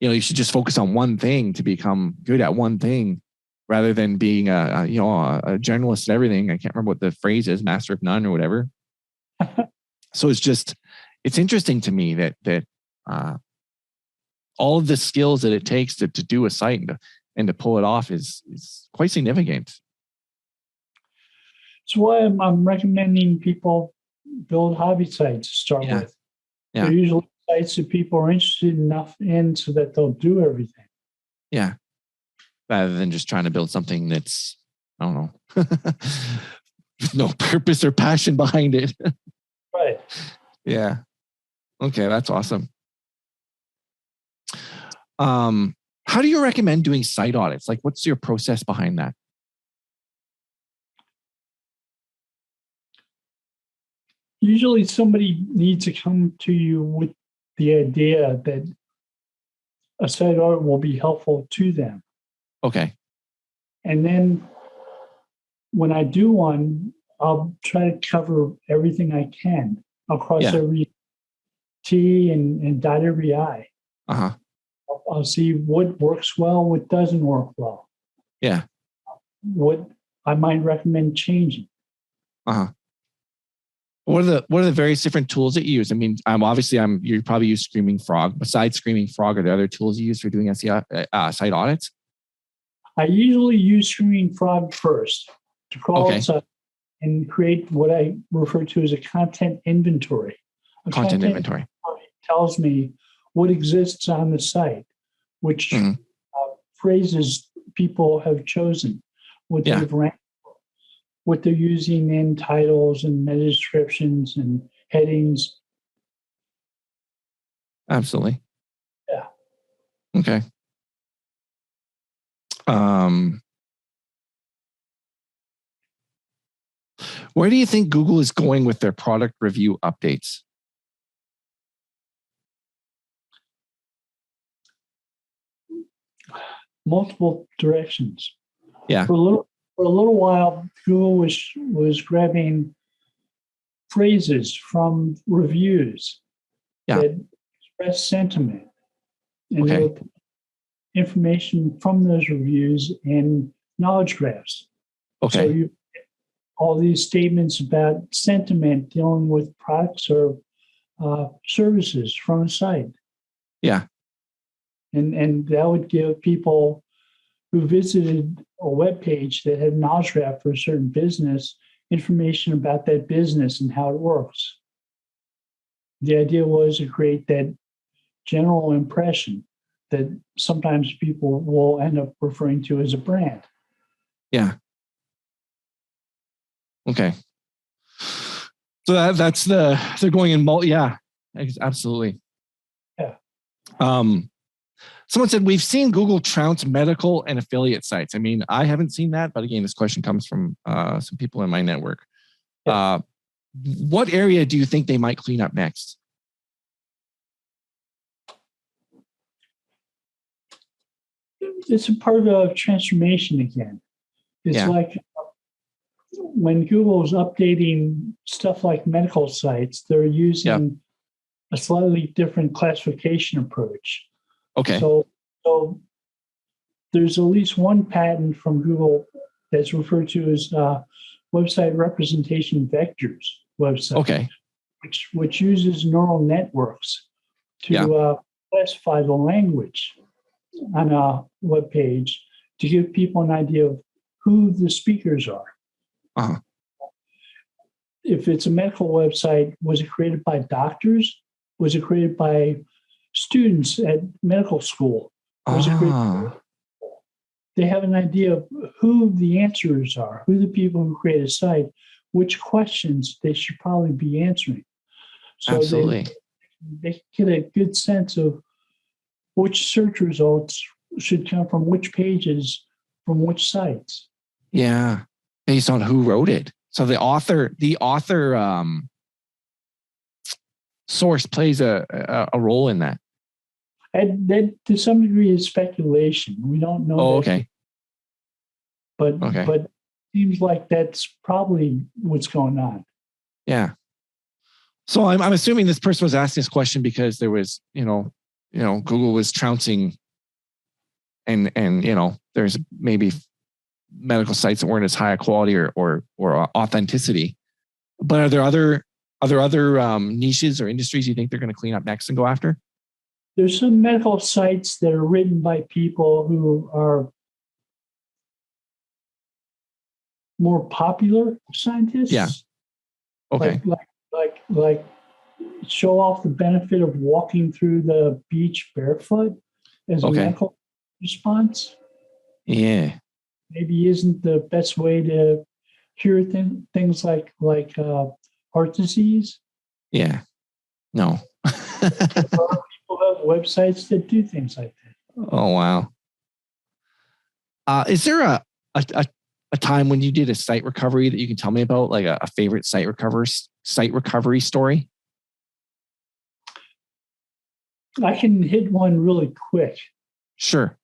you should just focus on one thing to become good at one thing, rather than being a generalist at everything. I can't remember what the phrase is, master of none or whatever. So it's interesting to me that all of the skills that it takes to do a site and to pull it off is quite significant. That's why I'm recommending people build hobby sites to start Yeah. with. Yeah. They're usually sites that people are interested enough in so that they'll do everything. Yeah. Rather than just trying to build something that's, I don't know, with no purpose or passion behind it. Right. Yeah. Okay, that's awesome. How do you recommend doing site audits? Like, what's your process behind that? Usually somebody needs to come to you with the idea that a site audit will be helpful to them. Okay. And then when I do one, I'll try to cover everything I can. I'll cross every T and dot every I. Uh-huh. I'll see what works well, what doesn't work well. Yeah. What I might recommend changing. Uh-huh. What are the various different tools that you use? I mean, you probably use Screaming Frog. Besides Screaming Frog, are there other tools you use for doing SEO site audits? I usually use Screaming Frog first to crawl its up and create what I refer to as a content inventory. Content inventory tells me what exists on the site, which phrases people have chosen, what they've ranked, what they're using in titles and meta descriptions and headings. Absolutely. Yeah. Okay. Where do you think Google is going with their product review updates? Multiple directions. Yeah. For a little while, Google was grabbing phrases from reviews that express sentiment, and they would put information from those reviews in knowledge graphs. Okay. So all these statements about sentiment dealing with products or services from a site. Yeah. And that would give people who visited a web page that had knowledge graph for a certain business information about that business and how it works. The idea was to create that general impression that sometimes people will end up referring to as a brand. Yeah. Okay. So they're going in absolutely. Yeah. Someone said, we've seen Google trounce medical and affiliate sites. I mean, I haven't seen that, but again, this question comes from some people in my network. Yeah. What area do you think they might clean up next? It's a part of transformation again. It's like when Google's updating stuff like medical sites, they're using a slightly different classification approach. Okay. So there's at least one patent from Google that's referred to as website representation vectors website. Okay. Which uses neural networks to classify the language on a web page to give people an idea of who the speakers are. Uh-huh. If it's a medical website, was it created by doctors? Was it created by students at medical school? Was it created? They have an idea of who the answerers are, who the people who create a site, which questions they should probably be answering. So absolutely. They get a good sense of which search results should come from which pages, from which sites. Yeah, based on who wrote it. So the author source plays a role in that. And that to some degree is speculation. We don't know. Oh, okay. But it seems like that's probably what's going on. Yeah. So I'm assuming this person was asking this question because there was, Google was trouncing and there's maybe medical sites that weren't as high a quality or authenticity. But are there other niches or industries you think they're going to clean up next and go after? There's some medical sites that are written by people who are more popular scientists. Yeah. Okay. Like show off the benefit of walking through the beach barefoot as a medical response. Yeah. Maybe isn't the best way to cure things like heart disease. Yeah. No. People have websites that do things like that. Oh, wow. Is there a time when you did a site recovery that you can tell me about, like a favorite site recovery story? I can hit one really quick. Sure.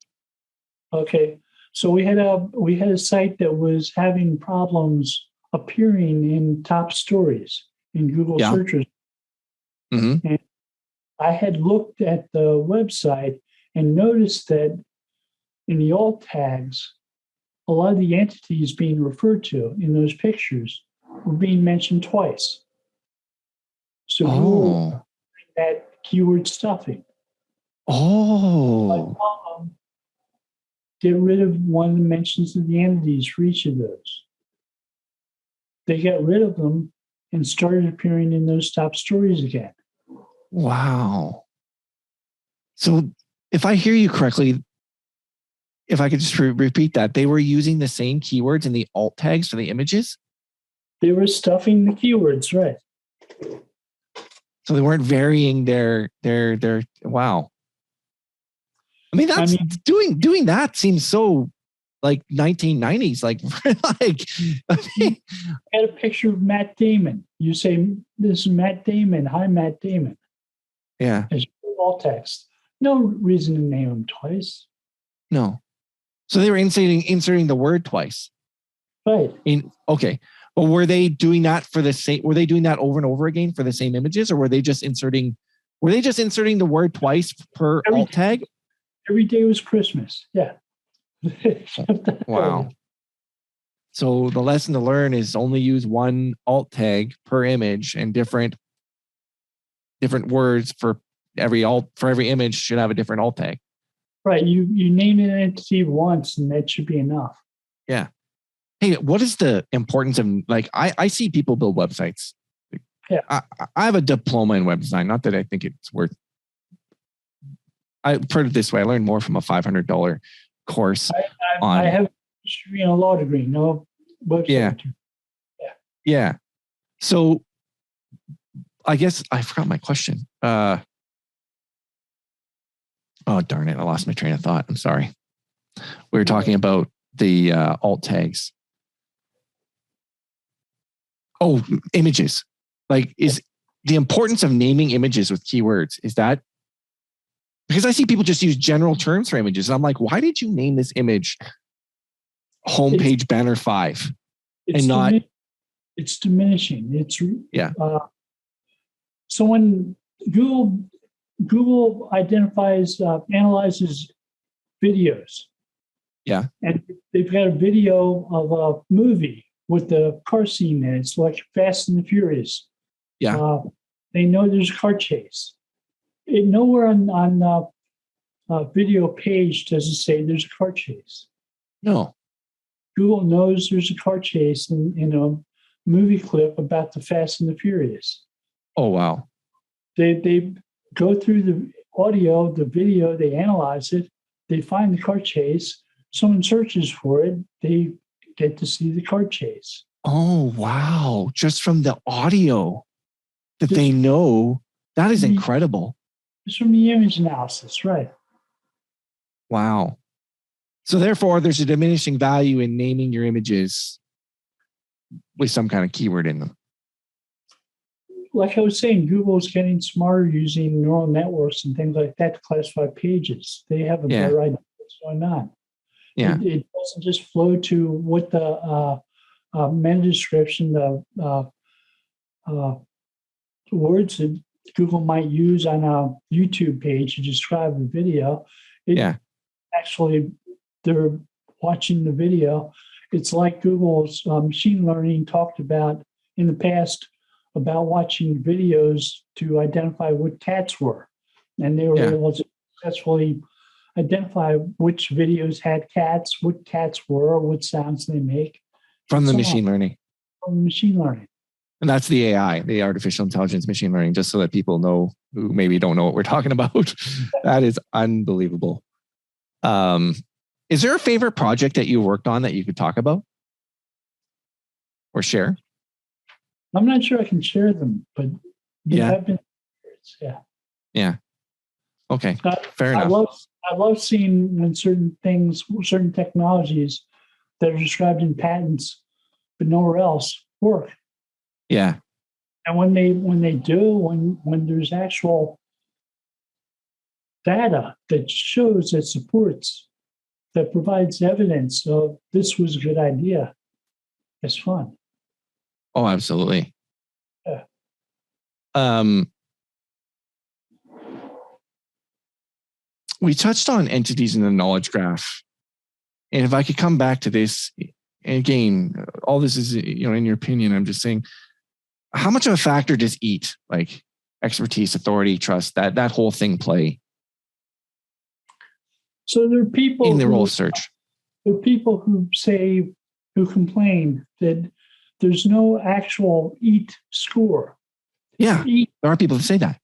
Okay. So we had a site that was having problems appearing in top stories in Google searches. Mm-hmm. And I had looked at the website and noticed that in the alt tags, a lot of the entities being referred to in those pictures were being mentioned twice. So Google had keyword stuffing. Get rid of one of the mentions of the entities for each of those. They got rid of them and started appearing in those top stories again. Wow. So if I hear you correctly, if I could just repeat that, they were using the same keywords in the alt tags for the images? They were stuffing the keywords, right. So they weren't varying their wow. Doing that seems so like 1990s. Like you had a picture of Matt Damon. You say, "This is Matt Damon. Hi, Matt Damon." Yeah. It's alt text. No reason to name him twice. No. So they were inserting the word twice. Right. Well, were they doing that for the same? Were they doing that over and over again for the same images, or were they just inserting the word twice per alt tag? Every day was Christmas. Yeah. Wow. So the lesson to learn is only use one alt tag per image, and different words for every image should have a different alt tag. Right. You name an entity once, and that should be enough. Yeah. Hey, what is the importance of, like, I see people build websites. Yeah. I have a diploma in web design. Not that I think it's worth. I put it this way: I learned more from a $500 course. I have a law degree. No website. Yeah. So, I guess I forgot my question. Oh, darn it. I lost my train of thought. I'm sorry. We were talking about the alt tags. Oh, images. Like, is the importance of naming images with keywords, is that, because I see people just use general terms for images. And I'm like, why did you name this image homepage banner 5 and not? It's diminishing. So when Google analyzes videos. Yeah. And they've got a video of a movie with the car scene in it. It's like Fast and the Furious. Yeah. They know there's a car chase. Nowhere on the video page does it say there's a car chase. No. Google knows there's a car chase in a movie clip about the Fast and the Furious. Oh, wow. They go through the audio, the video, they analyze it, they find the car chase, someone searches for it, they get to see the car chase. Oh, wow. Just from the audio that they know. That is incredible. Just from the image analysis, right. Wow. So therefore, there's a diminishing value in naming your images with some kind of keyword in them. Like I was saying, Google's getting smarter using neural networks and things like that to classify pages. They have a better idea of what's going on. Yeah. It doesn't just flow to what the meta description, the words that Google might use on a YouTube page to describe the video. Actually, they're watching the video. It's like Google's machine learning talked about in the past about watching videos to identify what cats were. And they were able to successfully identify which videos had cats, what cats were, what sounds they make. From the machine learning. From machine learning. And that's the AI, the artificial intelligence machine learning, just so that people know who maybe don't know what we're talking about. That is unbelievable. Is there a favorite project that you worked on that you could talk about or share? I'm not sure I can share them, but have been. Yeah. Okay. Fair enough. I love seeing when certain technologies that are described in patents, but nowhere else, work. Yeah. And when there's actual data that shows, that supports, that provides evidence of this was a good idea, it's fun. Oh, absolutely. Yeah. We touched on entities in the knowledge graph. And if I could come back to this, and again, all this is, in your opinion, I'm just saying, how much of a factor does EAT, like expertise, authority, trust, that whole thing play? So there are people in the role of search. There are people who complain that there's no actual EAT score. Yeah, there are people who say that.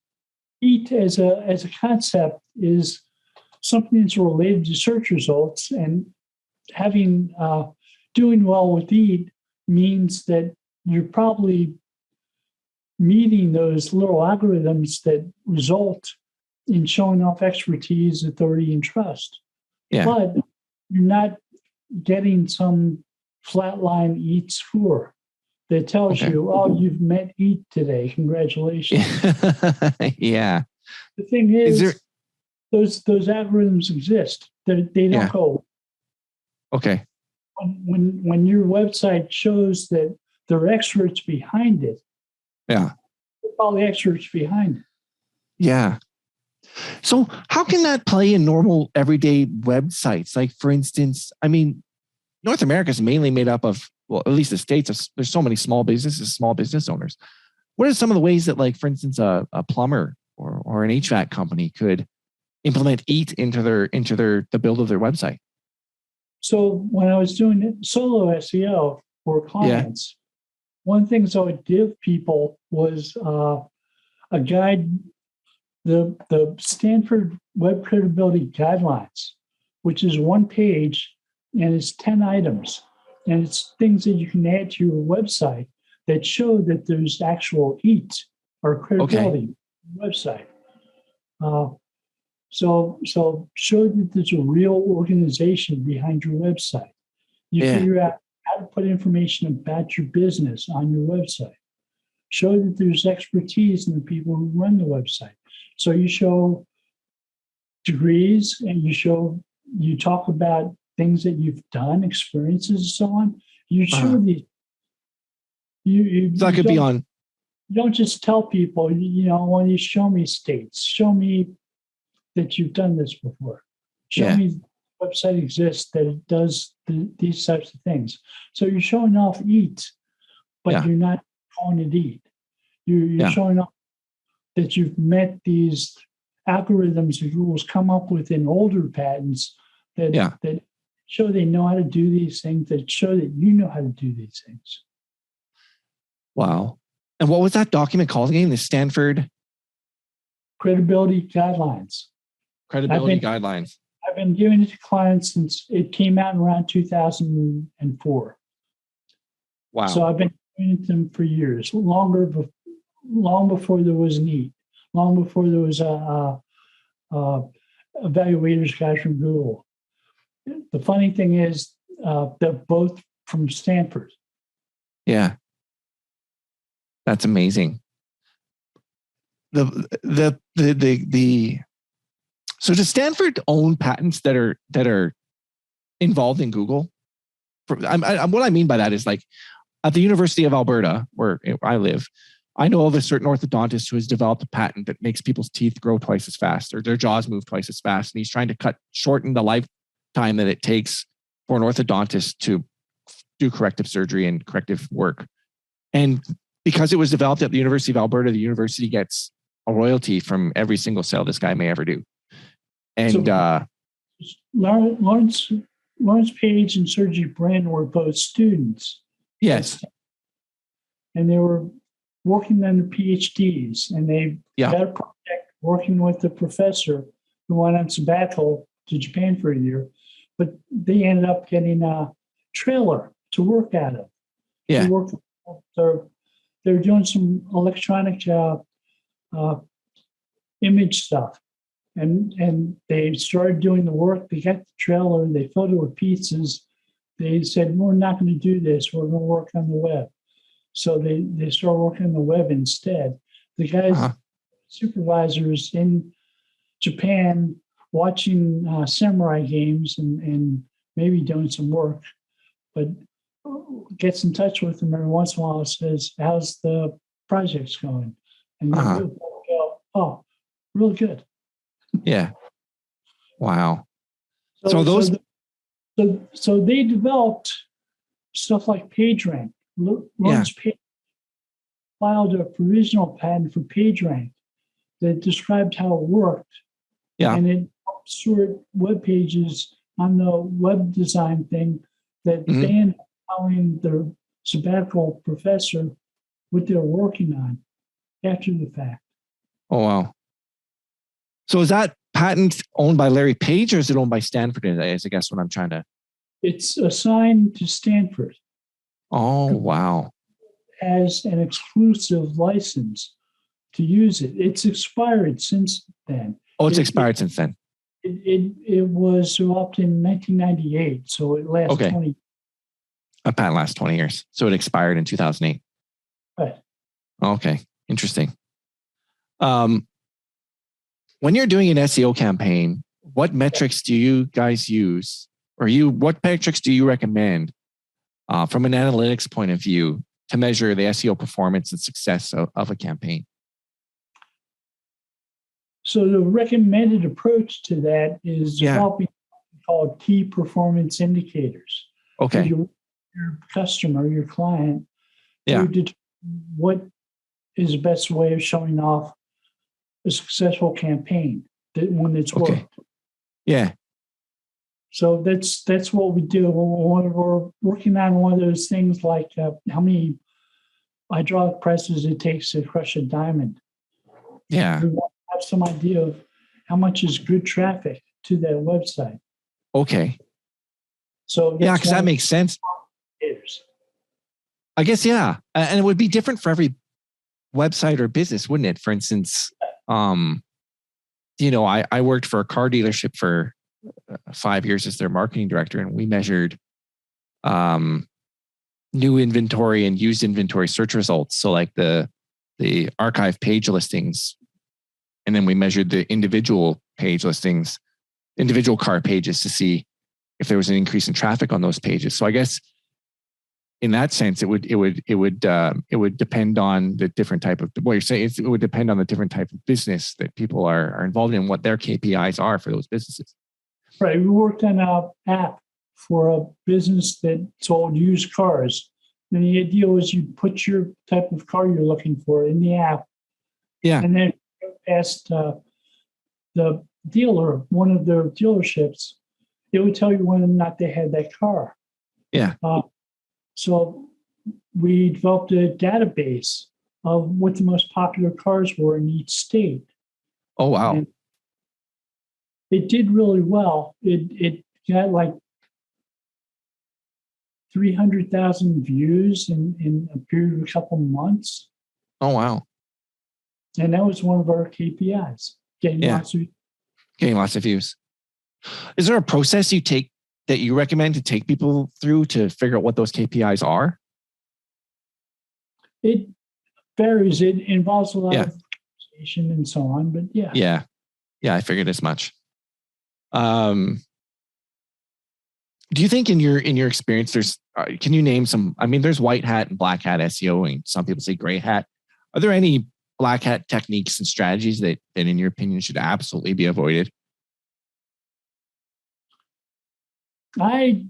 EAT as a concept is something that's related to search results, and having doing well with EAT means that you're probably meeting those little algorithms that result in showing off expertise, authority, and trust. Yeah. But you're not getting some flatline EAT score that tells you, oh, you've met EAT today. Congratulations. Yeah. The thing is those algorithms exist. They don't go. Okay. When your website shows that there are experts behind it, yeah, all the experts behind it. Yeah. So how can that play in normal everyday websites? Like, for instance, I mean, North America is mainly made up of, well, at least the States, there's so many small businesses, small business owners. What are some of the ways that, like, for instance, a plumber or an HVAC company could implement EAT into the build of their website? So when I was doing solo SEO for clients, one of the things I would give people was a guide, the Stanford Web Credibility Guidelines, which is one page and it's 10 items. And it's things that you can add to your website that show that there's actual EAT or credibility website. So show that there's a real organization behind your website. You figure out how to put information about your business on your website. Show that there's expertise in the people who run the website. So you show degrees and you talk about things that you've done, experiences, and so on. You show these. That could be on. You don't just tell people, when you show me states, show me that you've done this before. Show me the website exists, that it does these types of things. So you're showing off EAT, but you're not calling it EAT. You're showing off that you've met these algorithms that Google's come up with in older patents that show they know how to do these things, that show that you know how to do these things. Wow. And what was that document called again? The Stanford Credibility Guidelines. Guidelines. I've been giving it to clients since it came out around 2004. Wow. So I've been giving it to them for years, long before there was an EAT, long before there was a evaluators guide from Google. The funny thing is, they're both from Stanford. Yeah. That's amazing. So does Stanford own patents that are involved in Google? What I mean by that is, like, at the University of Alberta, where I live, I know of a certain orthodontist who has developed a patent that makes people's teeth grow twice as fast, or their jaws move twice as fast. And he's trying to shorten the lifetime that it takes for an orthodontist to do corrective surgery and corrective work. And because it was developed at the University of Alberta, the university gets a royalty from every single sale this guy may ever do. And Lawrence Page and Sergey Brin were both students Yes. And they were working on the PhDs, and they got a project working with the professor who went on sabbatical to Japan for a year, but they ended up getting a trailer to work out of. Yeah. They're doing some electronic image stuff. And they started doing the work. They got the trailer, they filled it with pizzas. They said, we're not going to do this. We're going to work on the web. So they started working on the web instead. The guys, supervisors in Japan, watching samurai games and maybe doing some work, but gets in touch with them every once in a while and says, how's the projects going? And they go, oh, really good. Yeah. Wow. So they developed stuff like PageRank. Lawrence Page filed a provisional patent for PageRank that described how it worked. Yeah. And it helped sort web pages on the web design thing that they ended up telling the sabbatical professor what they're working on after the fact. Oh, wow. So is that patent owned by Larry Page, or is it owned by Stanford? Is I guess what I'm trying to. It's assigned to Stanford. Oh, wow. As an exclusive license to use it. It's expired since then. Oh, it's expired since then. It was developed in 1998, so it lasts 20. A patent lasts 20 years. So it expired in 2008. Right. Okay. Interesting. When you're doing an SEO campaign, what metrics do you guys use, or what metrics do you recommend from an analytics point of view to measure the SEO performance and success of a campaign? So the recommended approach to that is developing something called key performance indicators. Okay. Your customer, your client, to determine what is the best way of showing off a successful campaign when it's worked. Yeah. So that's what we do when we're working on one of those things like how many hydraulic presses it takes to crush a diamond. Yeah. We want to have some idea of how much is good traffic to that website. Okay. So because that makes sense. I guess, yeah. And it would be different for every website or business, wouldn't it? For instance, I worked for a car dealership for 5 years as their marketing director, and we measured new inventory and used inventory search results. So like the archive page listings, and then we measured the individual page listings, individual car pages, to see if there was an increase in traffic on those pages. So I guess in that sense, it would depend on the different type of, what you're saying, it would depend on the different type of business that people are involved in, what their KPIs are for those businesses. Right. We worked on an app for a business that sold used cars. And the idea was you put your type of car you're looking for in the app. Yeah. And then asked the dealer, one of their dealerships, it would tell you whether or not they had that car. Yeah. So we developed a database of what the most popular cars were in each state. Oh, wow. And it did really well. It got like 300,000 views in a period of a couple months. Oh, wow. And that was one of our KPIs, getting lots of views. Is there a process you take that you recommend to take people through to figure out what those KPIs are? It varies. It involves a lot of conversation and so on, but yeah. Yeah, I figured as much. Do you think in your experience, can you name some, there's white hat and black hat SEO, and some people say gray hat. Are there any black hat techniques and strategies that in your opinion should absolutely be avoided? That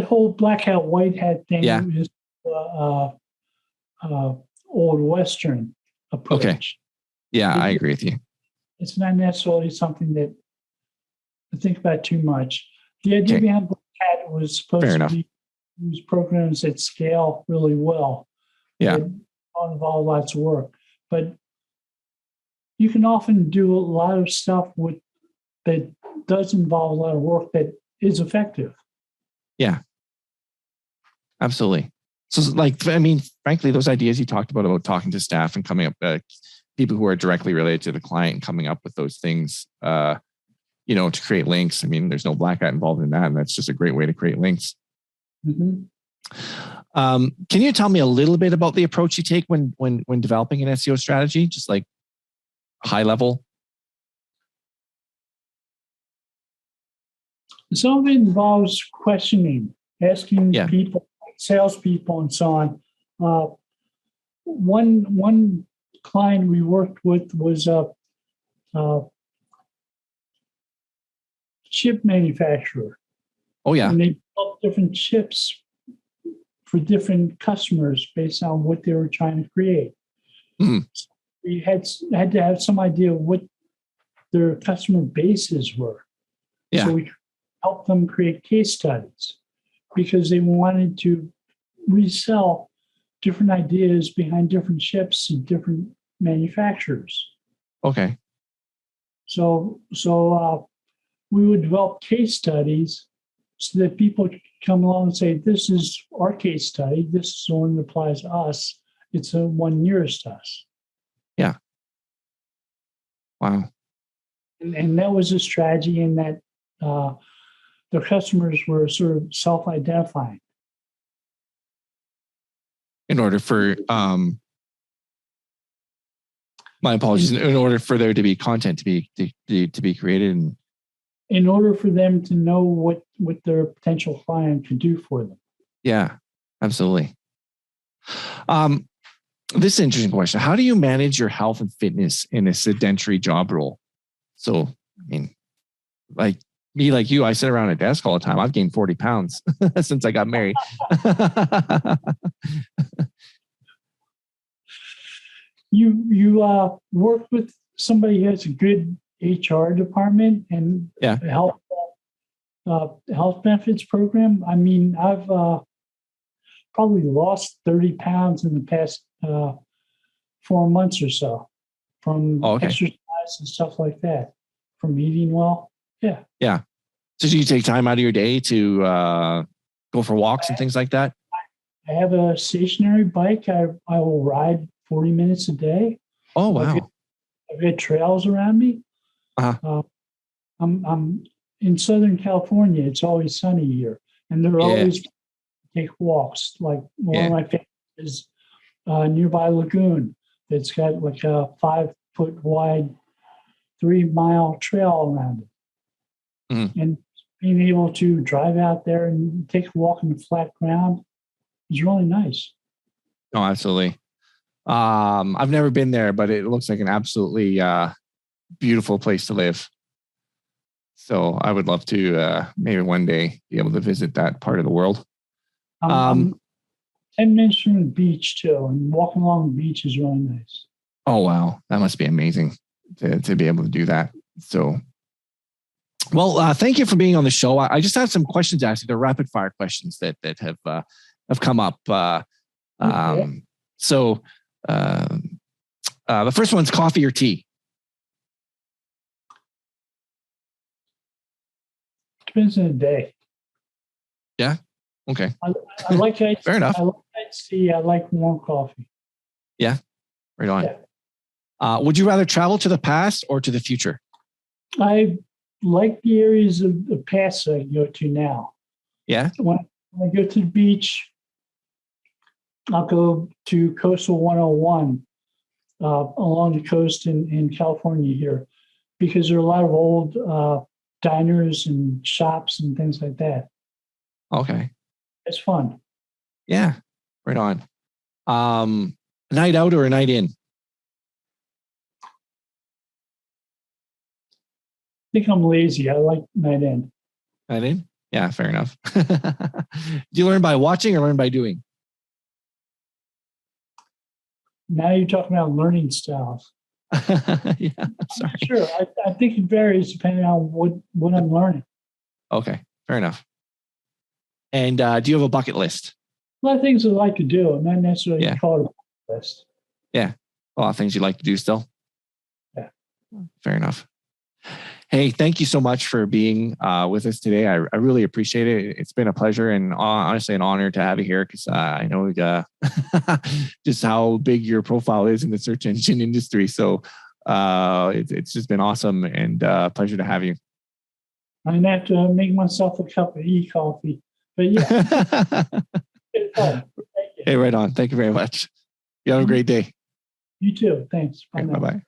whole black hat, white hat thing is old Western approach. Okay. Yeah, I agree with you. It's not necessarily something that I think about too much. The idea behind black hat was supposed to be use programs that scale really well. Yeah. That don't involve lots of work. But you can often do a lot of stuff that does involve a lot of work that is effective. Yeah. Absolutely. So, frankly, those ideas you talked about talking to staff and coming up, people who are directly related to the client and coming up with those things, to create links. There's no black hat involved in that, and that's just a great way to create links. Mm-hmm. Can you tell me a little bit about the approach you take when developing an SEO strategy, just like high level? Some of it involves questioning, asking people, salespeople, and so on. One client we worked with was a chip manufacturer. Oh yeah, and they built different chips for different customers based on what they were trying to create. Mm-hmm. So we had to have some idea of what their customer bases were. Yeah. So we helped them create case studies because they wanted to resell different ideas behind different chips and different manufacturers. Okay. So we would develop case studies so that people could come along and say, this is our case study. This is the one that applies to us. It's the one nearest to us. Yeah. Wow. And that was a strategy in that the customers were sort of self-identifying. In order for, my apologies, in order for there to be content to be created. And in order for them to know what their potential client could do for them. Yeah, absolutely. This is an interesting question. How do you manage your health and fitness in a sedentary job role? So, like me, like you, I sit around a desk all the time. I've gained 40 pounds since I got married. You work with somebody who has a good HR department and health benefits program. I've probably lost 30 pounds in the past 4 months or so from exercise and stuff like that, from eating well. Yeah. Yeah. So do you take time out of your day to go for walks and things like that? I have a stationary bike. I will ride 40 minutes a day. Oh, wow. I've got trails around me. Uh-huh. I'm in Southern California. It's always sunny here, and they're always take walks. Like one of my favorites is a nearby lagoon that's got like a 5-foot wide, 3-mile trail around it. Mm-hmm. And being able to drive out there and take a walk on the flat ground is really nice. Oh, absolutely. I've never been there, but it looks like an absolutely beautiful place to live. So I would love to maybe one day be able to visit that part of the world. 10 minutes from the beach too, and walking along the beach is really nice. Oh, wow. That must be amazing to be able to do that. So, well, thank you for being on the show. I just have some questions to ask you. They're rapid fire questions that have come up. So the first one's coffee or tea? Depends on the day. Yeah. Okay. I like iced Fair enough. I like iced tea. I like warm coffee. Yeah. Right on. Yeah. Would you rather travel to the past or to the future? I like the areas of the past that I go to now. Yeah. When I go to the beach, I'll go to Coastal 101 along the coast in California here, because there are a lot of old diners and shops and things like that. Okay. It's fun. Yeah. Right on. A night out or a night in? I think I'm lazy. I like night in. Night in? Yeah, fair enough. Do you learn by watching or learn by doing? Now you're talking about learning styles. Yeah, I'm sorry. Sure. I think it varies depending on what I'm learning. Okay, fair enough. And do you have a bucket list? A lot of things I'd like to do, not necessarily call it a bucket list. Yeah. A lot of things you'd like to do still. Yeah. Fair enough. Hey, thank you so much for being with us today. I really appreciate it. It's been a pleasure and honestly an honor to have you here because I know just how big your profile is in the search engine industry. So it's just been awesome and pleasure to have you. I'm going to have to make myself a cup of Ecoffee. But yeah, it's fun. Thank you. Hey, right on. Thank you very much. You have a great day. You too. Thanks. Bye-bye.